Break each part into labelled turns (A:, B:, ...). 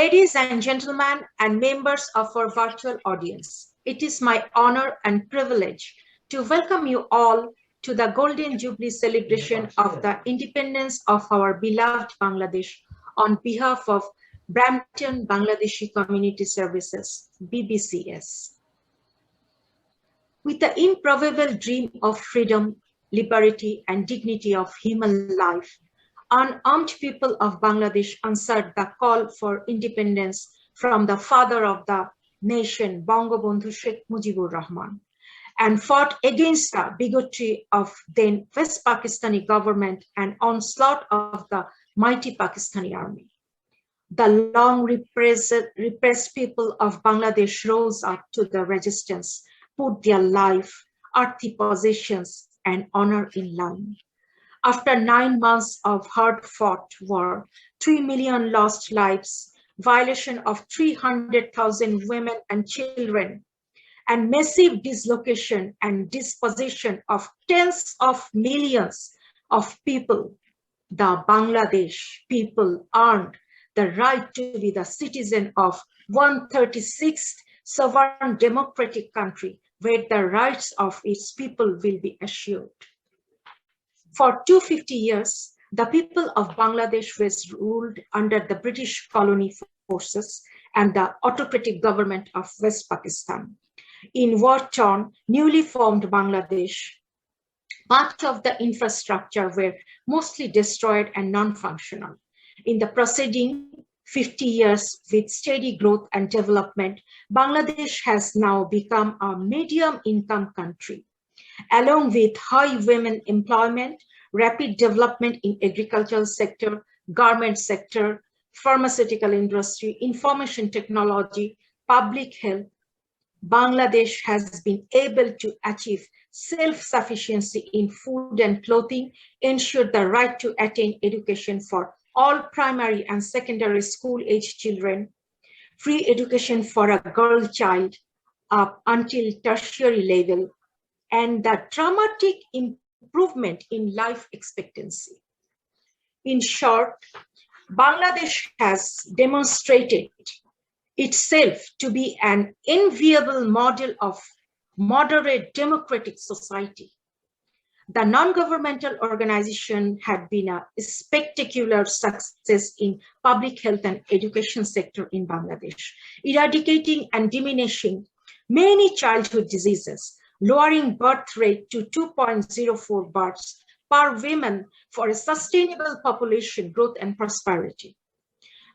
A: Ladies and gentlemen and members of our virtual audience, it is my honor and privilege to welcome you all to the Golden Jubilee celebration of the independence of our beloved Bangladesh on behalf of Brampton Bangladeshi Community Services, BBCS. With the improbable dream of freedom, liberty, and dignity of human life, unarmed people of Bangladesh answered the call for independence from the father of the nation, Bangabandhu Sheikh Mujibur Rahman, and fought against the bigotry of then West Pakistani government and onslaught of the mighty Pakistani army. The long repressed people of Bangladesh rose up to the resistance, put their life, earthly possessions, and honor in line. After 9 months of hard-fought war, 3 million lost lives, violation of 300,000 women and children, and massive dislocation and dispossession of tens of millions of people, the Bangladesh people earned the right to be the citizen of 136th sovereign democratic country where the rights of its people will be assured. For 250 years, the people of Bangladesh was ruled under the British colony forces and the autocratic government of West Pakistan. In war-torn, newly formed Bangladesh, much of the infrastructure were mostly destroyed and non-functional. In the preceding 50 years with steady growth and development, Bangladesh has now become a medium-income country. Along with high women employment, rapid development in agricultural sector, garment sector, pharmaceutical industry, information technology, public health, Bangladesh has been able to achieve self-sufficiency in food and clothing, ensure the right to attain education for all primary and secondary school-age children, free education for a girl child up until tertiary level, and the dramatic improvement in life expectancy. In short, Bangladesh has demonstrated itself to be an enviable model of moderate democratic society. The non-governmental organization had been a spectacular success in public health and education sector in Bangladesh, eradicating and diminishing many childhood diseases, lowering birth rate to 2.04 births per woman for a sustainable population growth and prosperity.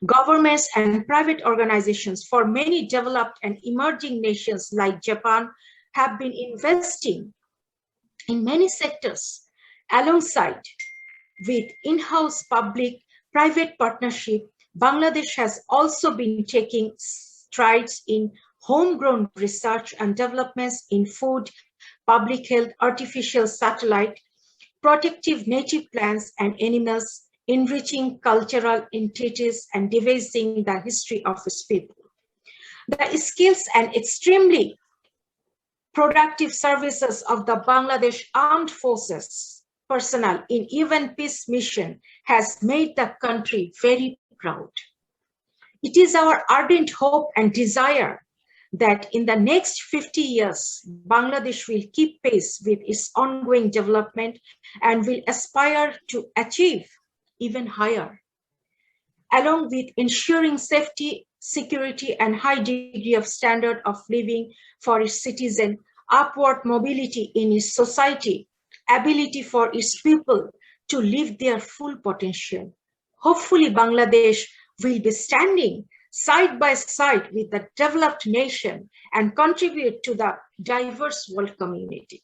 A: Governments and private organizations for many developed and emerging nations like Japan have been investing in many sectors. Alongside with in-house public-private partnership, Bangladesh has also been taking strides in homegrown research and developments in food, public health, artificial satellite, protective native plants and animals, enriching cultural entities and devising the history of its people. The skills and extremely productive services of the Bangladesh Armed Forces personnel in UN peace mission has made the country very proud. It is our ardent hope and desire that in the next 50 years, Bangladesh will keep pace with its ongoing development and will aspire to achieve even higher. Along with ensuring safety, security, and high degree of standard of living for its citizens, upward mobility in its society, ability for its people to live their full potential. Hopefully, Bangladesh will be standing side by side with the developed nation and contribute to the diverse world community.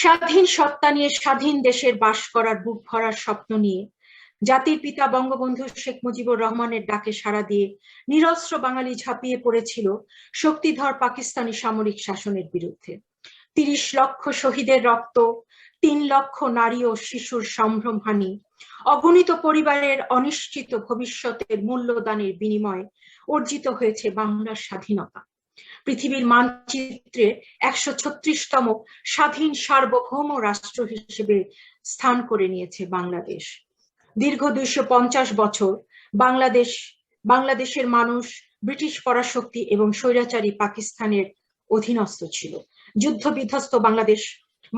A: স্বাধীন সত্তা নিয়ে স্বাধীন দেশের বাস করার বুক ভরার স্বপ্ন নিয়ে জাতির পিতা বঙ্গবন্ধু শেখ মুজিবুর রহমানের ডাকে সাড়া দিয়ে নিরস্ত্র বাঙালি ঝাঁপিয়ে পড়েছিল শক্তিধর পাকিস্তানি সামরিক শাসনের বিরুদ্ধে। ৩০ লক্ষ শহীদের রক্ত, ৩ লক্ষ নারী ও শিশুর সম্ভ্রমহানি, অগণিত পরিবারের অনিশ্চিত ভবিষ্যতের মূল্যদানের বিনিময়ে অর্জিত হয়েছে বাংলার স্বাধীনতা। পৃথিবীর মানচিত্রে ১৩৬তম স্বাধীন সার্বভৌম রাষ্ট্র হিসেবে স্থান করে নিয়েছে বাংলাদেশ। দীর্ঘ ২৫০ বছর বাংলাদেশের মানুষ ব্রিটিশ পরাশক্তি এবং স্বৈরাচারী পাকিস্তানের অধীনস্থ ছিল। যুদ্ধ বিধ্বস্ত বাংলাদেশ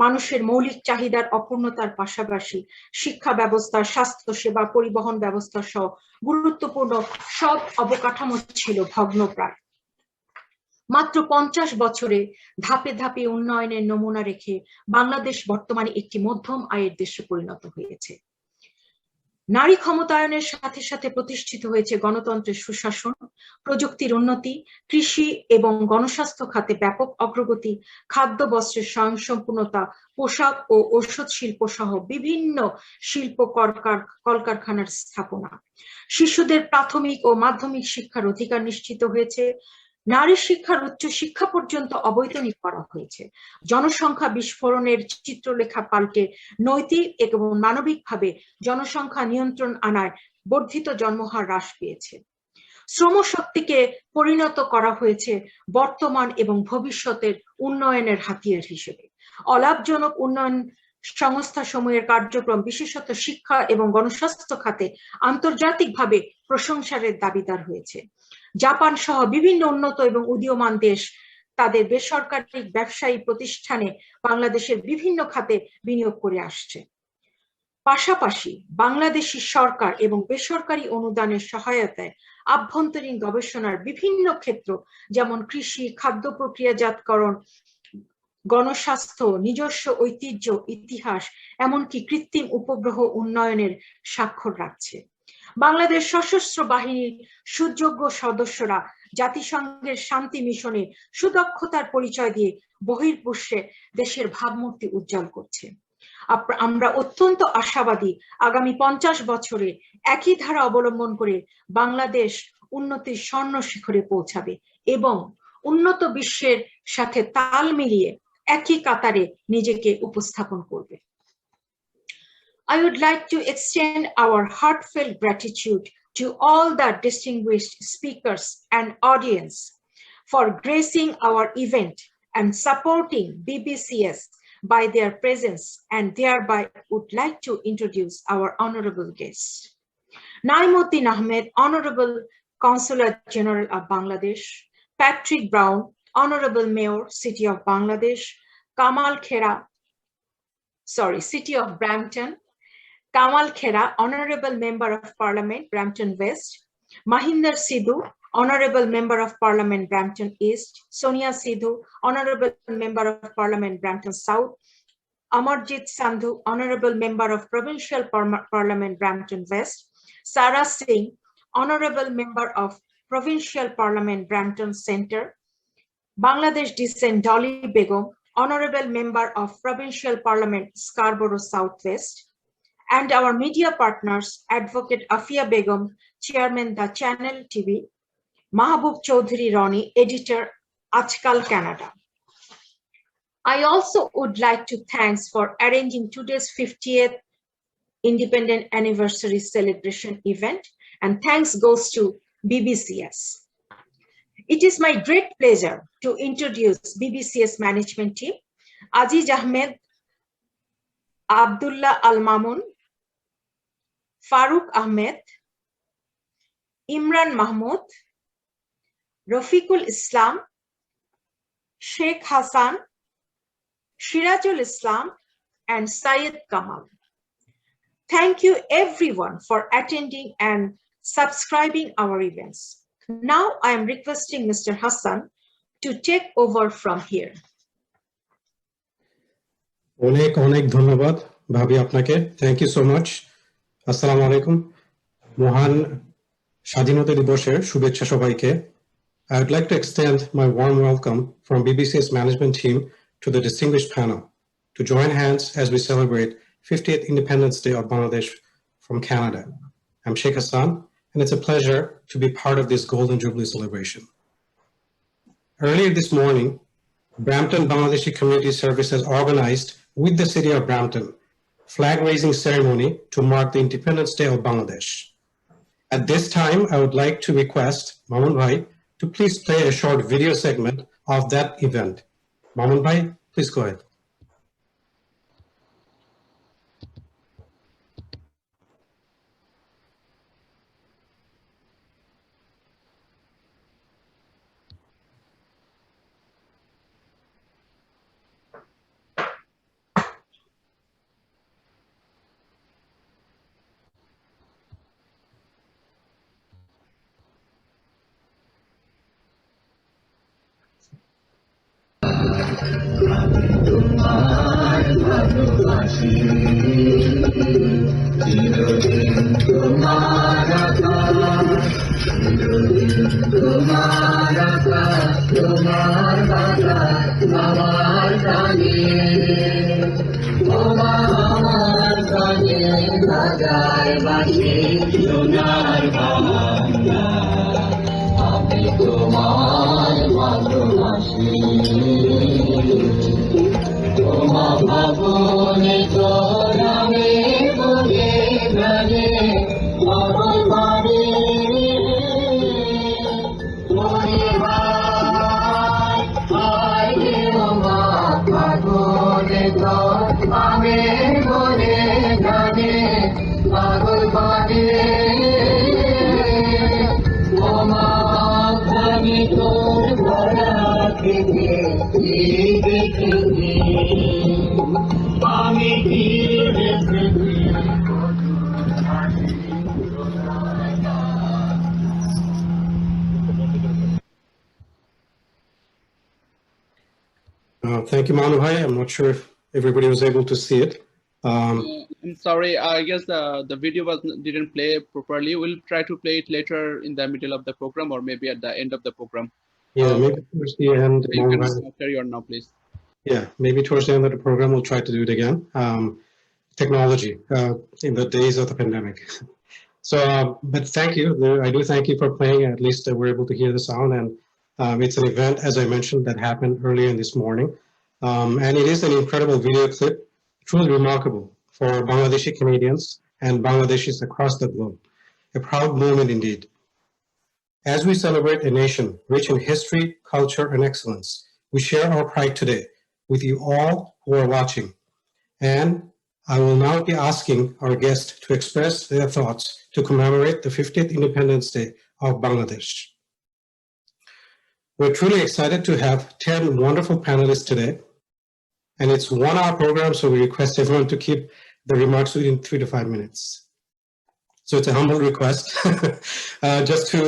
A: মানুষের মৌলিক চাহিদার অপূর্ণতার পাশাপাশি শিক্ষা ব্যবস্থা, স্বাস্থ্য সেবা, পরিবহন ব্যবস্থা সহ গুরুত্বপূর্ণ সব অবকাঠামো ছিল ভগ্নপ্রায়। মাত্র 50 বছরে ধাপে ধাপে উন্নয়নের নমুনা রেখে বাংলাদেশ বর্তমানে একটি মধ্যম আয়ের দেশে পরিণত হয়েছে। নারী ক্ষমতায়নের সাথে সাথে প্রতিষ্ঠিত হয়েছে গণতন্ত্রের সুশাসন, প্রযুক্তির উন্নতি, কৃষি এবং গণস্বাস্থ্য খাতে ব্যাপক অগ্রগতি, খাদ্য বস্ত্রের স্বয়ংসম্পূর্ণতা, পোশাক ও ঔষধ শিল্প সহ বিভিন্ন শিল্প কলকারখানার স্থাপনা। শিশুদের প্রাথমিক ও মাধ্যমিক শিক্ষার অধিকার নিশ্চিত হয়েছে। নারী শিক্ষার উচ্চ শিক্ষা পর্যন্ত অবৈতনিক করা হয়েছে। জনসংখ্যা বিস্ফোরণের চিত্রলেখা পাল্টে নৈতিক এবং মানবিকভাবে জনসংখ্যা নিয়ন্ত্রণ আনায় বর্ধিত জন্মহার হ্রাস পেয়েছে। শ্রমশক্তিকে পরিণত করা হয়েছে বর্তমান এবং ভবিষ্যতের উন্নয়নের হাতিয়ার হিসেবে। অলাভজনক উন্নয়ন সংস্থা সমূহের কার্যক্রম বিশেষত শিক্ষা এবং গণস্বাস্থ্য খাতে আন্তর্জাতিকভাবে প্রশংসার দাবিদার হয়েছে। জাপান সহ বিভিন্ন উন্নত এবং উদীয়মান দেশ তাদের বেসরকারি ব্যবসায়ী প্রতিষ্ঠানে বাংলাদেশের বিভিন্ন খাতে বিনিয়োগ করে আসছে। পাশাপাশি বাংলাদেশি সরকার এবং বেসরকারি অনুদানের সহায়তায় আভ্যন্তরীণ গবেষণার বিভিন্ন ক্ষেত্র যেমন কৃষি, খাদ্য প্রক্রিয়াজাতকরণ, গণস্বাস্থ্য, নিজস্ব ঐতিহ্য, ইতিহাস, এমনকি কৃত্রিম উপগ্রহ উন্নয়নের স্বাক্ষর রাখছে। বাংলাদেশ সশস্ত্র বাহিনীর সুযোগ্য সদস্যরা জাতিসংঘের শান্তি মিশনে সুদক্ষতার পরিচয় দিয়ে বহির্বিশ্বে দেশের ভাবমূর্তি উজ্জ্বল করছে। আমরা অত্যন্ত আশাবাদী আগামী 50 বছরে একই ধারা অবলম্বন করে বাংলাদেশ উন্নতির স্বর্ণ শিখরে পৌঁছাবে এবং উন্নত বিশ্বের সাথে তাল মিলিয়ে একই কাতারে নিজেকে উপস্থাপন করবে। I would like to extend our heartfelt gratitude to all the distinguished speakers and audience for gracing our event and supporting BBCS by their presence, and thereby would like to introduce our honorable guests. Nayem Ahmed, Honorable Consular General of Bangladesh; Patrick Brown, Honorable Mayor, City of Bangladesh; Kamal Khera, City of Brampton; Kamal Khera, Honorable Member of Parliament, Brampton West; Maninder Sidhu, Honorable Member of Parliament, Brampton East; Sonia Sidhu, Honorable Member of Parliament, Brampton South; Amarjot Sandhu, Honorable Member of Provincial Parliament, Brampton West; Sara Singh, Honorable Member of Provincial Parliament, Brampton Centre; Bangladesh descent Doly Begum, Honorable Member of Provincial Parliament, Scarborough Southwest; and our media partners, Advocate Afia Begum, Chairman the Channel TV; Mahbub Chaudhary Rani, Editor, Ajkal Canada. I also would like to thank for arranging today's 50th Independent Anniversary Celebration event, and thanks goes to BBCS. It is my great pleasure to introduce BBCS management team: Aziz Ahmed, Abdullah Al Mamun, Farooq Ahmed, Imran Mahmood, Rafiqul Islam, Sheikh Hassan, Shirajul Islam, and Syed Kamal. Thank you everyone for attending and subscribing our events. Now I am requesting Mr. Hassan to take over from here.
B: অনেক অনেক ধন্যবাদ ভাবি আপনাকে। Thank you so much. আসসালামু আলাইকুম। মহান স্বাধীনতা দিবসের শুভেচ্ছা সবাইকে। I would like to extend my warm welcome from BBC's management team to the distinguished panel to join hands as we celebrate 50th Independence Day of Bangladesh from Canada. I'm Sheikh Hassan, and it's a pleasure to be part of this Golden Jubilee celebration. Earlier this morning, Brampton Bangladeshi Community Service has organized with the city of Brampton flag-raising ceremony to mark the Independence Day of Bangladesh. At this time, I would like to request Mamun Bhai to please play a short video segment of that event. Mamun Bhai, please go ahead.
C: তোমার ভালোবাসি চিরদিন তোমার আকাশ চিরদিন তোমার আকাশ তোমার বাতাস আমার প্রাণে আমার প্রাণে বাজায় বাঁশি সোনার বাংলা আমি তোমার ভালোবাসি তোমার ভাবনে তোরামে বলে প্রাণে আমার বাড়ি মনে হায় হায় রে ওমা ভাবনে তোরামে বলে প্রাণে পাগল বাড়ি ওমা আমি তোর ভরা থেকে দেখেছি আমি ফিরে
B: Thank you, Manu Bhai. I'm not sure if everybody was able to see it.
D: I'm sorry, I guess the video didn't play properly. We'll try to play it later in the middle of the program or maybe at the end of the program.
B: Yeah, maybe towards the end.
D: You can carry on now, please.
B: Yeah, maybe towards the end of the program, we'll try to do it again. Technology in the days of the pandemic. So, but thank you. I do thank you for playing. At least we're able to hear the sound. And it's an event, as I mentioned, that happened earlier in this morning. And it is an incredible video clip, truly remarkable for Bangladeshi Canadians and Bangladeshis across the globe. A proud moment indeed. As we celebrate a nation rich in history, culture, and excellence, we share our pride today with you all who are watching. And I will now be asking our guests to express their thoughts to commemorate the 50th Independence Day of Bangladesh. We're truly excited to have 10 wonderful panelists today. And it's a 1-hour program, so we request everyone to keep the remarks within 3 to 5 minutes. So it's a humble request, just to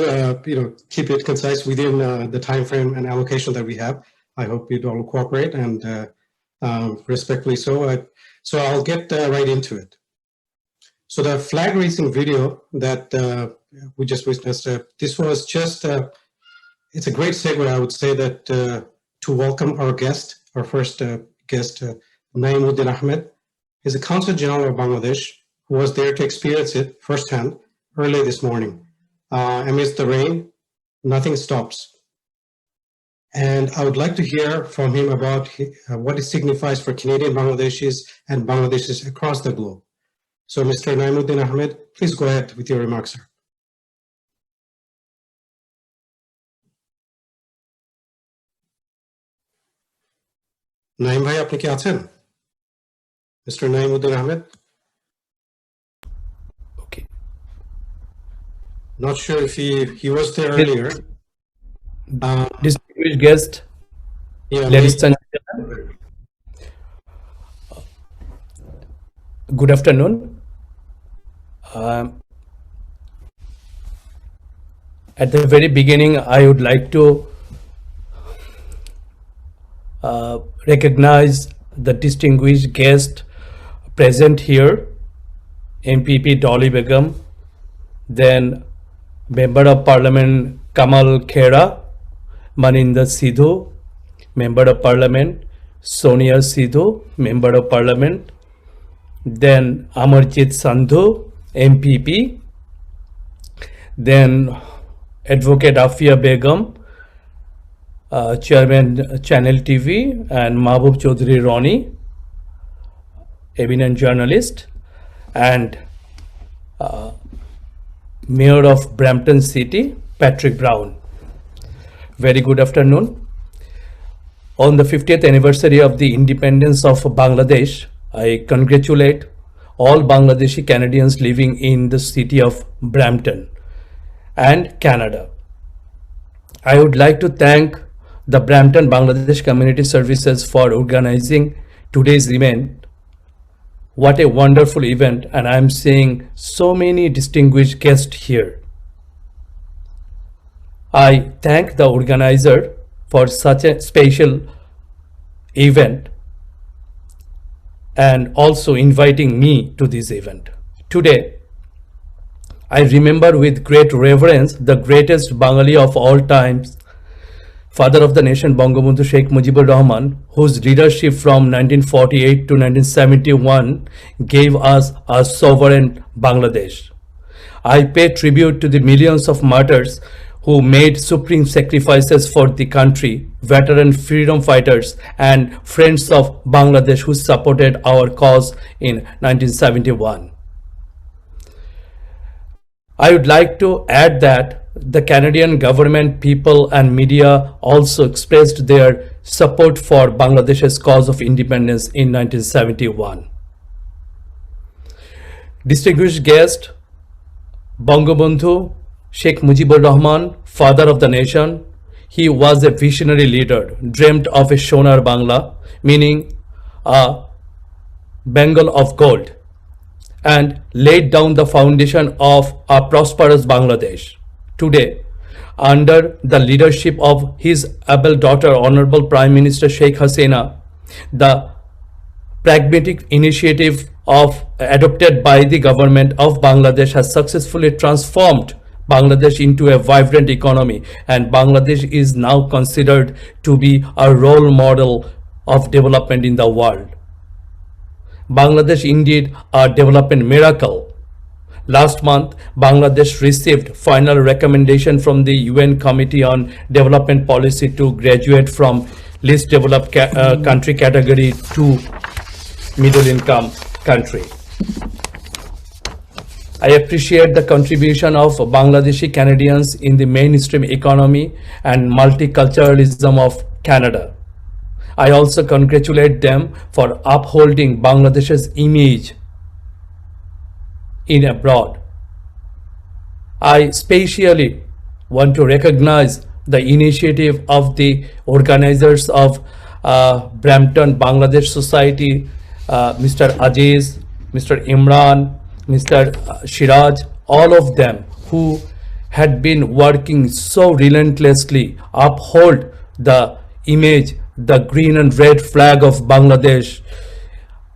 B: keep it concise within the time frame and allocation that we have. I hope you'd all cooperate and respectfully so. So I'll get right into it. So the flag raising video that we just witnessed, this was just, it's a great segue, I would say, that to welcome our guest, our first guest, Nayem Ahmed. He's the Consul General of Bangladesh, who was there to experience it firsthand early this morning. Amidst the rain, nothing stops. And I would like to hear from him about what it signifies for Canadian Bangladeshis and Bangladeshis across the globe. So Mr. Nayem Ahmed, please go ahead with your remarks, sir. Nayem bhai, apni ki achen? Mr. Nayem Ahmed?
E: Okay.
B: Not sure if he was there earlier.
E: Distinguished guest,
B: Yeah,
E: ladies and gentlemen, good afternoon. At the very beginning, I would like to recognize the distinguished guest present here, MPP Doly Begum, then Member of Parliament Kamal Khera, Maninder Sidhu, Member of Parliament Sonia Sidhu, Member of Parliament, then Amarjot Sandhu, MPP, then Advocate Afia Begum, Chairman Channel TV, and Mahbub Chaudhry Roni, eminent journalist, and Mayor of Brampton City, Patrick Brown. Very good afternoon. On the 50th anniversary of the independence of Bangladesh, I congratulate all Bangladeshi Canadians living in the city of Brampton and Canada. I would like to thank the Brampton Bangladeshi Community Services for organizing today's event. What a wonderful event, and I'm seeing so many distinguished guests here. I thank the organizer for such a special event and also inviting me to this event. Today, I remember with great reverence the greatest Bengali of all times, father of the nation Bangabandhu Sheikh Mujibur Rahman, whose leadership from 1948 to 1971 gave us a sovereign Bangladesh. I pay tribute to the millions of martyrs who made supreme sacrifices for the country, veteran freedom fighters and friends of Bangladesh who supported our cause in 1971. I would like to add that the Canadian government, people and media also expressed their support for Bangladesh's cause of independence in 1971. Distinguished guest, Bangabandhu Sheikh Mujibur Rahman, father of the nation, he was a visionary leader, dreamt of a Sonar Bangla, meaning a Bengal of gold, and laid down the foundation of a prosperous Bangladesh. Today, under the leadership of his able daughter, Honorable Prime Minister Sheikh Hasina, the pragmatic initiative adopted by the government of Bangladesh has successfully transformed Bangladesh into a vibrant economy, and Bangladesh is now considered to be a role model of development in the world. Bangladesh indeed a development miracle. Last month, Bangladesh received final recommendation from the UN Committee on Development Policy to graduate from least developed country category to middle income country. I appreciate the contribution of Bangladeshi Canadians in the mainstream economy and multiculturalism of Canada. I also congratulate them for upholding Bangladesh's image in abroad. I especially want to recognize the initiative of the organizers of Brampton Bangladesh Society, Mr. Aziz, Mr. Imran, Mr. Shiraj, all of them who had been working so relentlessly uphold the image, the green and red flag of Bangladesh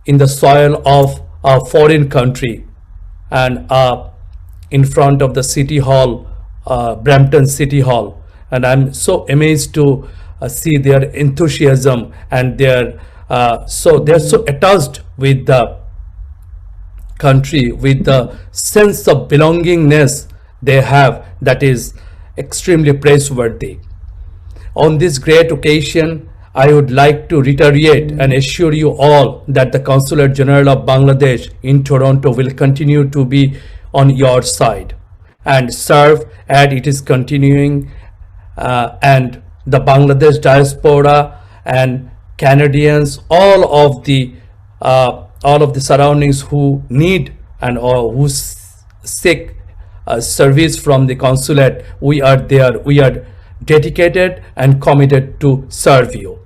E: in the soil of a foreign country and in front of the City Hall, Brampton City Hall. And I'm so amazed to see their enthusiasm and they're so attached with the country, with the sense of belongingness they have that is extremely praiseworthy. On this great occasion, I would like to reiterate and assure you all that the Consulate General of Bangladesh in Toronto will continue to be on your side and serve as it is continuing, and the Bangladesh diaspora and Canadians, all of the surroundings who need and who seek service from the consulate, we are there. We are dedicated and committed to serve you.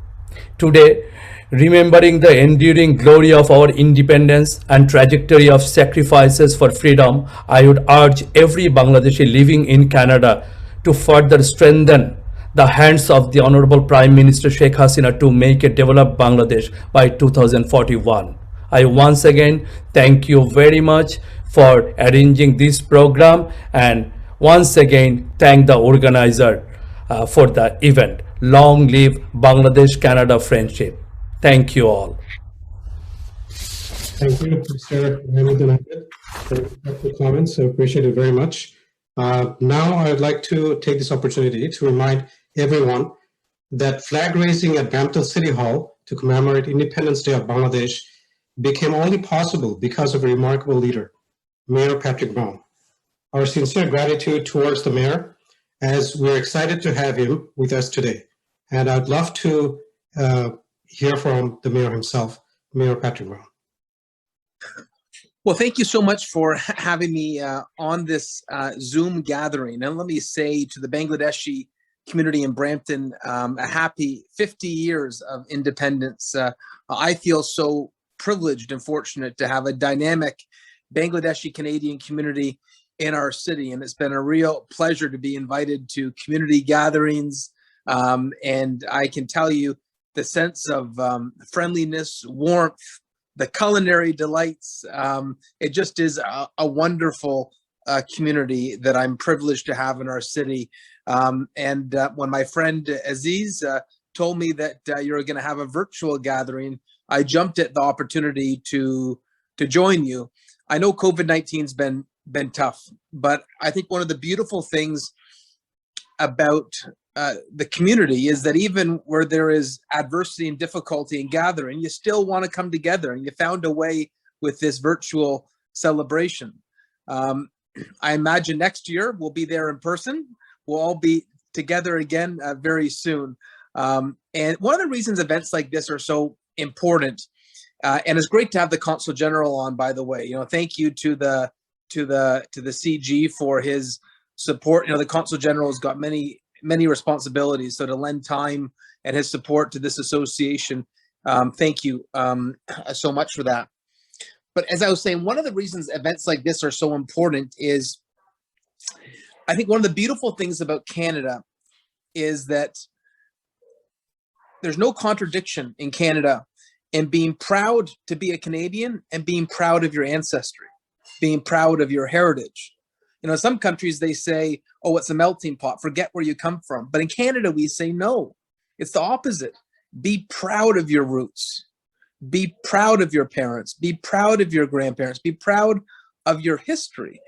E: Today, remembering the enduring glory of our independence and trajectory of sacrifices for freedom, I would urge every Bangladeshi living in Canada to further strengthen the hands of the Honorable Prime Minister Sheikh Hasina to make a developed Bangladesh by 2041. I once again thank you very much for arranging this program, and once again thank the organizer for the event. Long live Bangladesh-Canada friendship. Thank you all.
B: Thank you, Mr. Ahmed, for the comments. I appreciate it very much. Now I would like to take this opportunity to remind everyone that flag raising at Brampton City Hall to commemorate Independence Day of Bangladesh became only possible because of a remarkable leader, Mayor Patrick Brown. Our sincere gratitude towards the mayor, as we're excited to have him with us today. And I'd love to hear from the mayor himself, Mayor Patrick Brown.
F: Well, thank you so much for having me on this Zoom gathering. And let me say to the Bangladeshi community in Brampton, a happy 50 years of independence. I feel so privileged and fortunate to have a dynamic Bangladeshi Canadian community in our city. And it's been a real pleasure to be invited to community gatherings. And I can tell you, the sense of friendliness, warmth, the culinary delights. It just is a wonderful community that I'm privileged to have in our city. And when my friend Aziz told me that you're going to have a virtual gathering, I jumped at the opportunity to join you. I know COVID-19's been tough, but I think one of the beautiful things about the community is that even where there is adversity and difficulty in gathering, you still want to come together, and you found a way with this virtual celebration. I imagine next year we'll be there in person. We'll all be together again very soon. And one of the reasons events like this are so important, and it's great to have the Consul General on, by the way. Thank you to the CG for his support. The Consul General has got many responsibilities, so to lend time and his support to this association, thank you so much for that. But as I was saying, one of the reasons events like this are so important is, I think one of the beautiful things about Canada is that there's no contradiction in Canada in being proud to be a Canadian and being proud of your ancestry, being proud of your heritage. In some countries they say, oh, it's a melting pot, forget where you come from. But in Canada we say, no, it's the opposite. Be proud of your roots. Be proud of your parents. Be proud of your grandparents. Be proud of your history,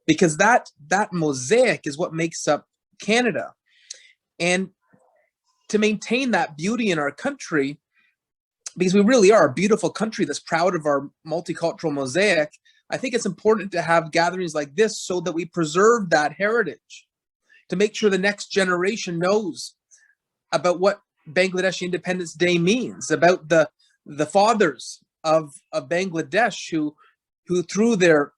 F: because that mosaic is what makes up Canada. And to maintain that beauty in our country, because we really are a beautiful country that's proud of our multicultural mosaic, I think it's important to have gatherings like this so that we preserve that heritage, to make sure the next generation knows about what Bangladeshi Independence Day means, about the fathers of Bangladesh who through their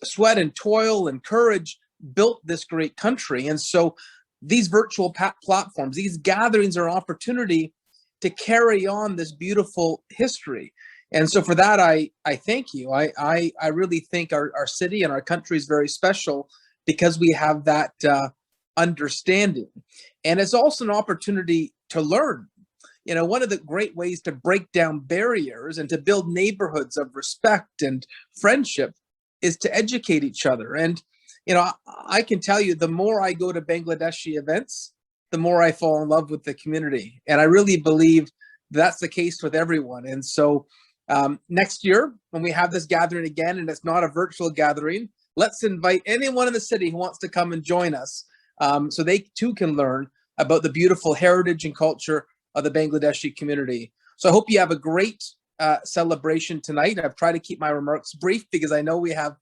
F: sweat and toil and courage built this great country. And so these virtual platforms, these gatherings are an opportunity to carry on this beautiful history. And so for that, I thank you. I really think our city and our country is very special because we have that understanding. And it's also an opportunity to learn. One of the great ways to break down barriers and to build neighborhoods of respect and friendship is to educate each other. And, I can tell you, the more I go to Bangladeshi events, the more I fall in love with the community. And I really believe that's the case with everyone. And so next year, when we have this gathering again, and it's not a virtual gathering, let's invite anyone in the city who wants to come and join us so they too can learn about the beautiful heritage and culture of the Bangladeshi community. So I hope you have a great celebration tonight. I've tried to keep my remarks brief because I know we have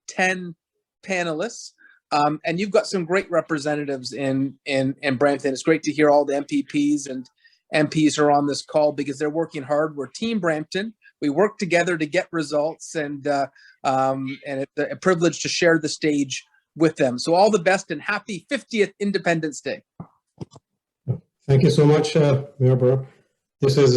F: 10 panelists, and you've got some great representatives in Brampton. It's great to hear all the MPPs and MPs are on this call because they're working hard. We're Team Brampton. We work together to get results, and it's a privilege to share the stage with them. So all the best and happy 50th Independence Day.
B: Thank you so much, Mayor Burr. This is,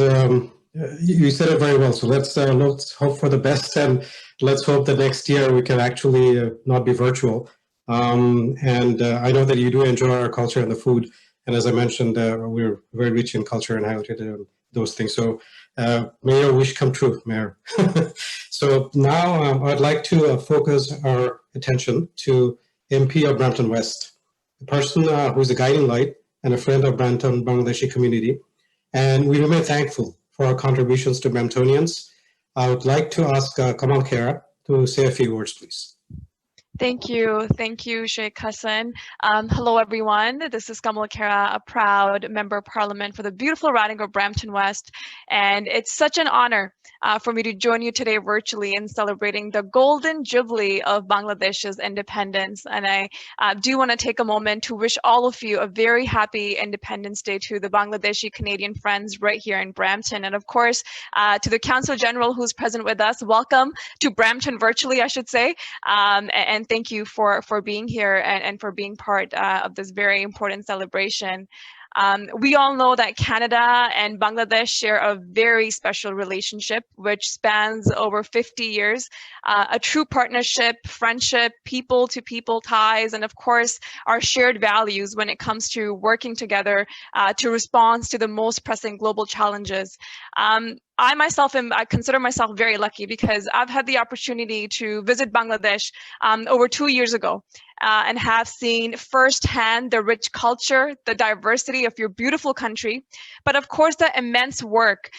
B: you said it very well. So let's hope for the best, and let's hope that next year we can actually not be virtual. And I know that you do enjoy our culture and the food. And as I mentioned, we're very rich in culture and heritage and those things. So may your wish come true, Mayor. So now I'd like to focus our attention to MP of Brampton West, a person who is a guiding light and a friend of Brampton Bangladeshi community. And we remain thankful for our contributions to Bramptonians. I would like to ask Kamal Khera to say a few words, please.
G: Thank you, Sheikh Hassan. Hello, everyone. This is Kamal Khera, a proud member of Parliament for the beautiful riding of Brampton West, and it's such an honor for me to join you today virtually in celebrating the Golden Jubilee of Bangladesh's independence. And I do want to take a moment to wish all of you a very happy Independence Day to the Bangladeshi Canadian friends right here in Brampton, and of course to the Consul General who's present with us. Welcome to Brampton virtually, I should say, and thank you for being here and for being part of this very important celebration. We all know that Canada and Bangladesh share a very special relationship, which spans over 50 years, a true partnership, friendship, people-to-people ties, and of course, our shared values when it comes to working together to respond to the most pressing global challenges. I consider myself very lucky because I've had the opportunity to visit Bangladesh over 2 years ago and have seen firsthand the rich culture, the diversity of your beautiful country, but of course the immense work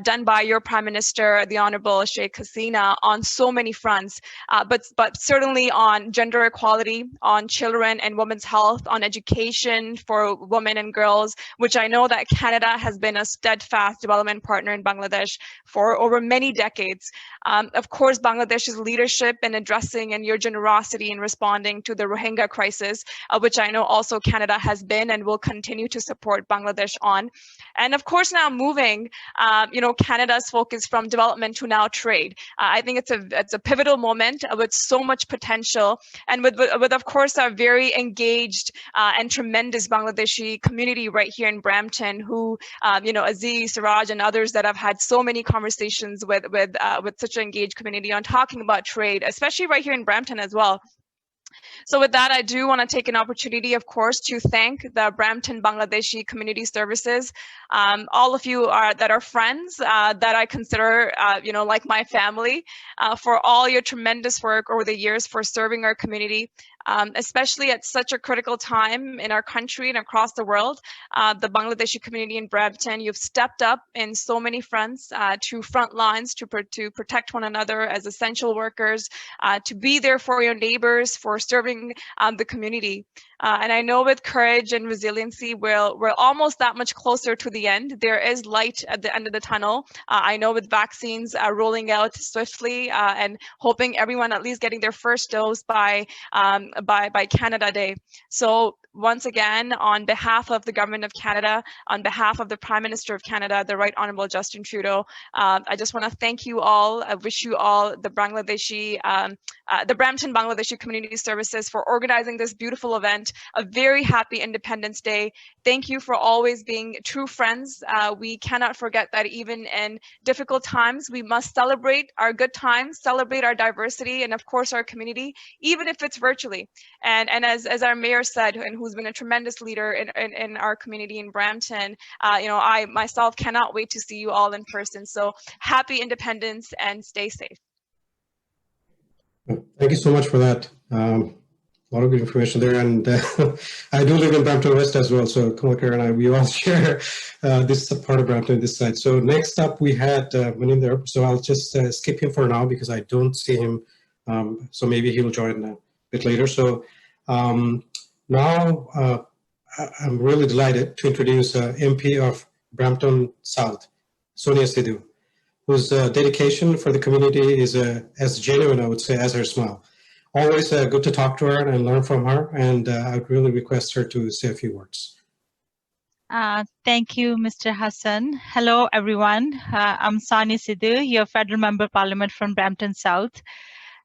G: done by your Prime Minister, the Honorable Sheikh Hasina, on so many fronts, but certainly on gender equality, on children and women's health, on education for women and girls, which I know that Canada has been a steadfast development partner in Bangladesh for over many decades. Of course, Bangladesh's leadership in addressing and your generosity in responding to the Rohingya crisis, which I know also Canada has been and will continue to support Bangladesh on. And of course, now moving, Canada's focus from development to now trade. I think it's a pivotal moment with so much potential, and with of course our very engaged and tremendous Bangladeshi community right here in Brampton, who Aziz, Siraj, and others that have had so many conversations with such an engaged community on talking about trade, especially right here in Brampton as well. So with that, I do want to take an opportunity, of course, to thank the Brampton Bangladeshi Community Services. All of you that are friends that I consider, like my family, for all your tremendous work over the years for serving our community. Especially at such a critical time in our country and across the world. The Bangladeshi community in Brampton, you've stepped up in so many fronts, to front lines, to protect one another as essential workers, to be there for your neighbors, for serving the community. And I know with courage and resiliency, we're almost that much closer to the end. There is light at the end of the tunnel. I know with vaccines rolling out swiftly and hoping everyone at least getting their first dose by Canada Day. So once again, on behalf of the Government of Canada, on behalf of the Prime Minister of Canada, the Right Honourable Justin Trudeau, I just want to thank you all. I wish you all the Brampton Bangladeshi Community Services for organizing this beautiful event. A very happy Independence Day. Thank you for always being true friends. We cannot forget that even in difficult times, we must celebrate our good times, celebrate our diversity, and of course our community, even if it's virtually. And as our mayor said, and who's been a tremendous leader in our community in Brampton, I myself cannot wait to see you all in person. So happy Independence and stay safe.
B: Thank you so much for that. A lot of good information there, and I do live in Brampton West as well, so Kamal, Khera, and we all share this part of Brampton, this side. So next up we had Maninder, so I'll just skip him for now because I don't see him, so maybe he'll join a bit later. So now I'm really delighted to introduce MP of Brampton South, Sonia Sidhu, whose dedication for the community is as genuine, I would say, as her smile. Always good to talk to her and learn from her, and I would really request her to say a few words.
H: Thank you, Mr. Hassan. Hello, everyone. I'm Sonia Sidhu, your Federal Member of Parliament from Brampton South.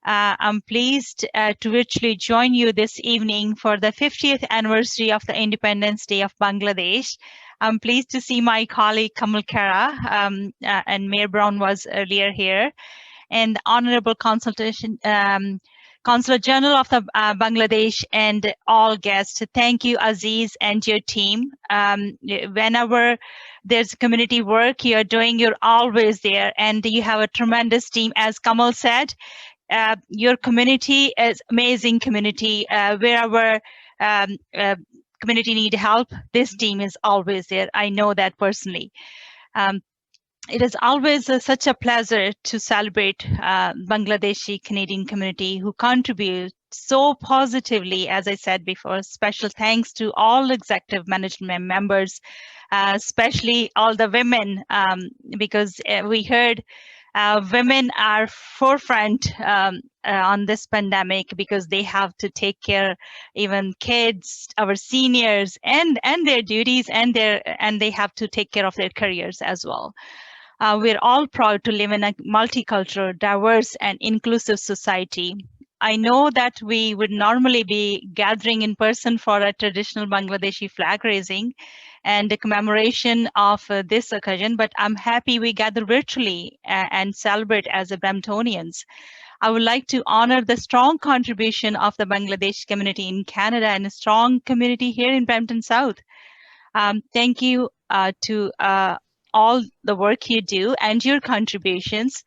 H: I'm pleased to virtually join you this evening for the 50th anniversary of the Independence Day of Bangladesh. I'm pleased to see my colleague Kamal, Khera, and Mayor Brown was earlier here, and the Honorable Consul General of the Bangladesh, and all guests. Thank you, Aziz, and your team. Whenever there's community work you're doing, you're always there, and you have a tremendous team. As Kamal said, your community is amazing community. Wherever community need help, this team is always there. I know that personally. It is always such a pleasure to celebrate Bangladeshi Canadian community who contribute so positively. As I said before, special thanks to all executive management members, especially all the women, because we heard women are forefront on this pandemic because they have to take care even kids, our seniors, and their duties, and they have to take care of their careers as well. We're all proud to live in a multicultural, diverse, and inclusive society. I know that we would normally be gathering in person for a traditional Bangladeshi flag raising, and the commemoration of this occasion, but I'm happy we gather virtually and celebrate as a Bramptonians. I would like to honor the strong contribution of the Bangladesh community in Canada and a strong community here in Brampton South. Thank you to all the work you do and your contributions.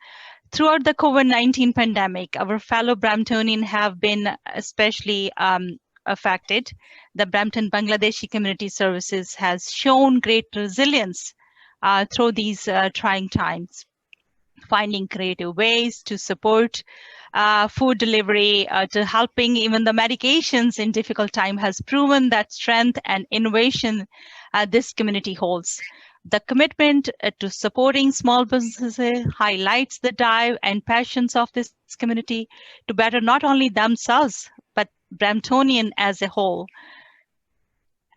H: Throughout the COVID-19 pandemic, our fellow Bramptonians have been especially affected. The Brampton Bangladeshi Community Services has shown great resilience through these trying times, finding creative ways to support food delivery, to helping even the medications in difficult time has proven that strength and innovation this community holds. The commitment to supporting small businesses highlights the drive and passions of this community to better not only themselves, but Bramptonian as a whole.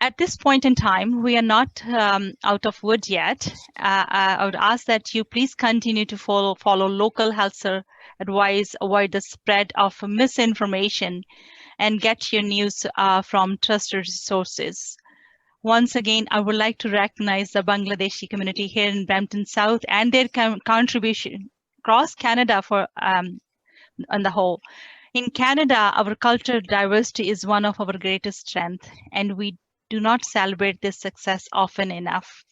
H: At this point in time, we are not out of wood yet. I would ask that you please continue to follow local health advice, avoid the spread of misinformation, and get your news from trusted sources. Once again, I would like to recognize the Bangladeshi community here in Brampton South and their contribution across Canada for on the whole. In Canada, our cultural diversity is one of our greatest strengths, and we do not celebrate this success often enough.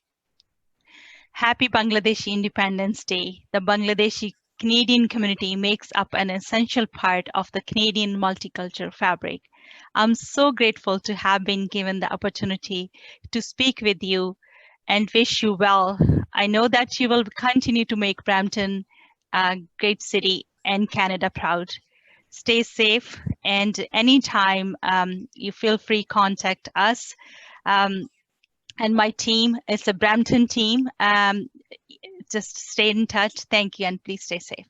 H: Happy Bangladeshi Independence Day. The Bangladeshi Canadian community makes up an essential part of the Canadian multicultural fabric. I'm so grateful to have been given the opportunity to speak with you and wish you well. I know that you will continue to make Brampton a great city and Canada proud. Stay safe, and anytime you feel free, contact us. And my team, it's a Brampton team. Just stay in touch. Thank you, and please stay safe.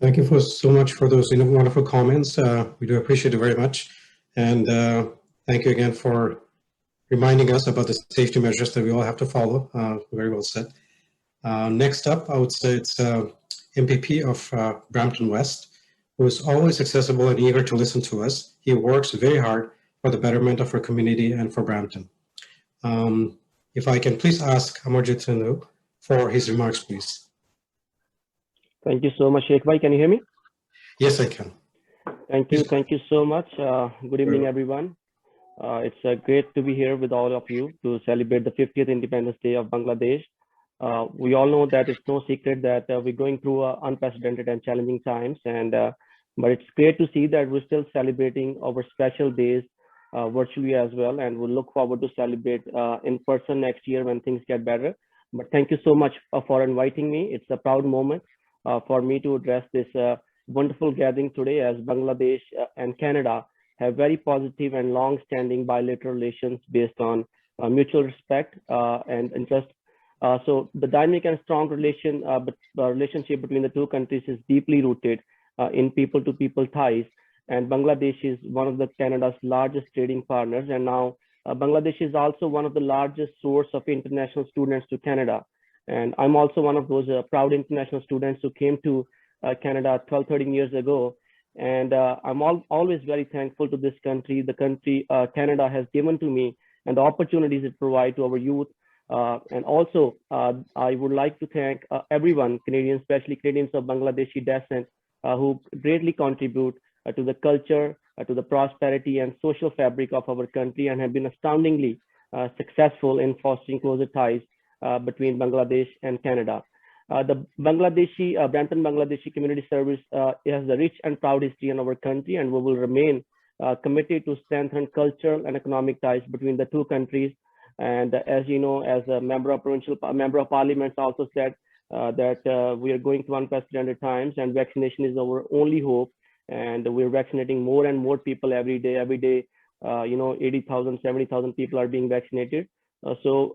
B: Thank you so much for those wonderful comments. We do appreciate it very much. And thank you again for reminding us about the safety measures that we all have to follow. Very well said. Next up, I would say it's MPP of Brampton West, who is always accessible and eager to listen to us. He works very hard for the betterment of our community and for Brampton. If I can please ask Amarjot for his remarks, please.
I: Thank you so much, Sheikh Bhai. Can you hear me?
B: Yes, I can.
I: Thank you so much. Good evening, everyone. It's great to be here with all of you to celebrate the 50th Independence Day of Bangladesh. We all know that it's no secret that we're going through unprecedented and challenging times, but it's great to see that we're still celebrating our special days virtually as well, and we'll look forward to celebrate in person next year when things get better. But thank you so much for inviting me. It's a proud moment for me to address this wonderful gathering today, as Bangladesh and Canada have very positive and long-standing bilateral relations based on mutual respect and interest. So the dynamic and strong relationship between the two countries is deeply rooted in people-to-people ties. And Bangladesh is one of Canada's largest trading partners. And now Bangladesh is also one of the largest source of international students to Canada. And I'm also one of those proud international students who came to Canada 12, 13 years ago. And I'm always very thankful to this country, the country Canada has given to me, and the opportunities it provides to our youth. And also, I would like to thank everyone, Canadians, especially Canadians of Bangladeshi descent, who greatly contribute to the culture, to the prosperity and social fabric of our country, and have been astoundingly successful in fostering closer ties between Bangladesh and Canada. The Brampton Bangladeshi Community Service has a rich and proud history in our country, and we will remain committed to strengthen cultural and economic ties between the two countries. And as you know, as a member of Parliament also said that we are going through unprecedented times, and vaccination is our only hope. And we're vaccinating more and more people every day. 80,000, 70,000 people are being vaccinated. So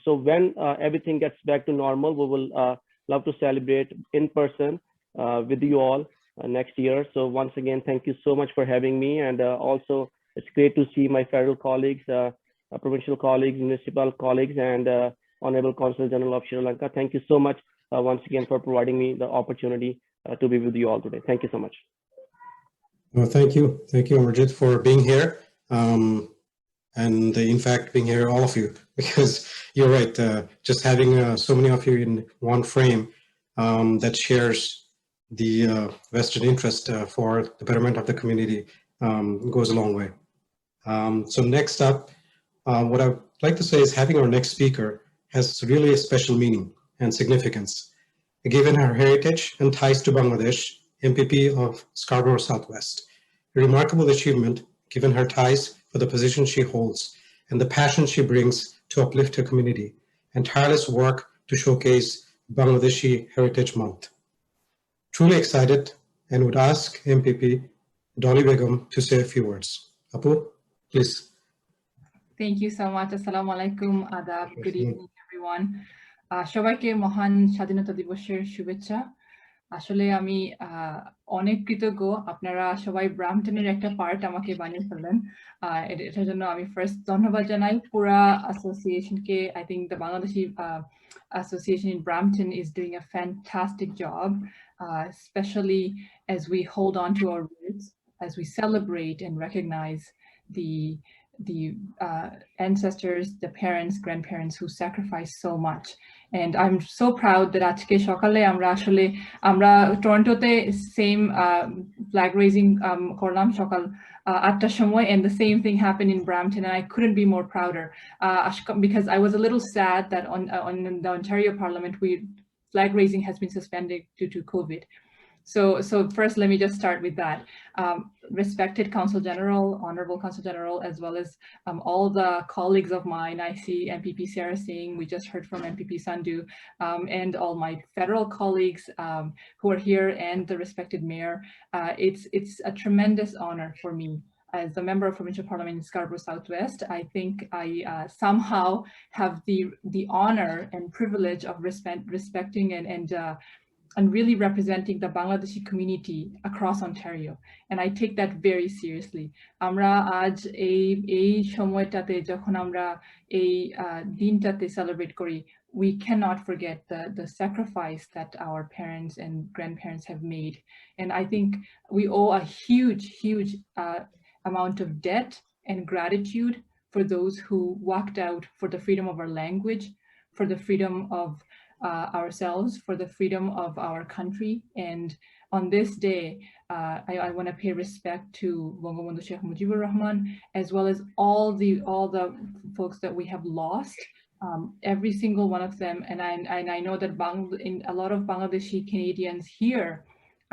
I: when everything gets back to normal, we will love to celebrate in person with you all next year. So once again, thank you so much for having me. And also, it's great to see my federal colleagues, provincial colleagues, municipal colleagues, and Honorable Consul General of Sri Lanka. Thank you so much once again for providing me the opportunity to be with you all today. Thank you so much.
B: Well, thank you, Amarjot, for being here. and in fact being here, all of you, because you're right, just having so many of you in one frame that shares the vested interest for the betterment of the community goes a long way. So next up, what I'd like to say is having our next speaker has really a special meaning and significance. Given her heritage and ties to Bangladesh, MPP of Scarborough Southwest, a remarkable achievement given her ties for the position she holds and the passion she brings to uplift her community and tireless work to showcase Bangladeshi Heritage Month. Truly excited and would ask MPP Doly Begum to say a few words. Apu, please.
J: Thank you so much. Assalamu alaikum, adab. Good evening, everyone. সবাইকে মহান স্বাধীনতা দিবসের শুভেচ্ছা। আসলে আমি অনেক কৃতজ্ঞ, আপনারা সবাই ব্রাম্পটনের একটা পার্ট আমাকে বানিয়ে ফেললেন। এটার জন্য আমি ফার্স্ট ধন্যবাদ জানাই পুরা অ্যাসোসিয়েশনকে। I think the Bangladeshi Association in Brampton is doing a fantastic job, especially as we hold on to our roots, as we celebrate and recognize the ancestors, the parents, grandparents who sacrificed so much. And I'm so proud that আজকে সকালে আমরা টরন্টোতে same flag raising করলাম সকাল 8টার সময়, and the same thing happened in Brampton, and I couldn't be more prouder because I was a little sad that on the Ontario Parliament flag raising has been suspended due to COVID. So first, let me just start with that. Respected Consul General, Honorable Consul General, as well as all the colleagues of mine. I see MPP Sara Singh, we just heard from MPP Sandhu, and all my federal colleagues who are here, and the respected mayor. It's a tremendous honor for me. As a member of Provincial Parliament in Scarborough Southwest, I think I somehow have the honor and privilege of respecting and really representing the Bangladeshi community across Ontario. And I take that very seriously. Amra aaj ei shomoytate jokhon amra ei dintate celebrate kori, we cannot forget the sacrifice that our parents and grandparents have made. And I think we owe a huge amount of debt and gratitude for those who walked out for the freedom of our language, for the freedom of ourselves, for the freedom of our country. And on this day, I want to pay respect to Bangabandhu Sheikh Mujibur Rahman, as well as all the folks that we have lost, every single one of them. And I know that a lot of Bangladeshi Canadians here,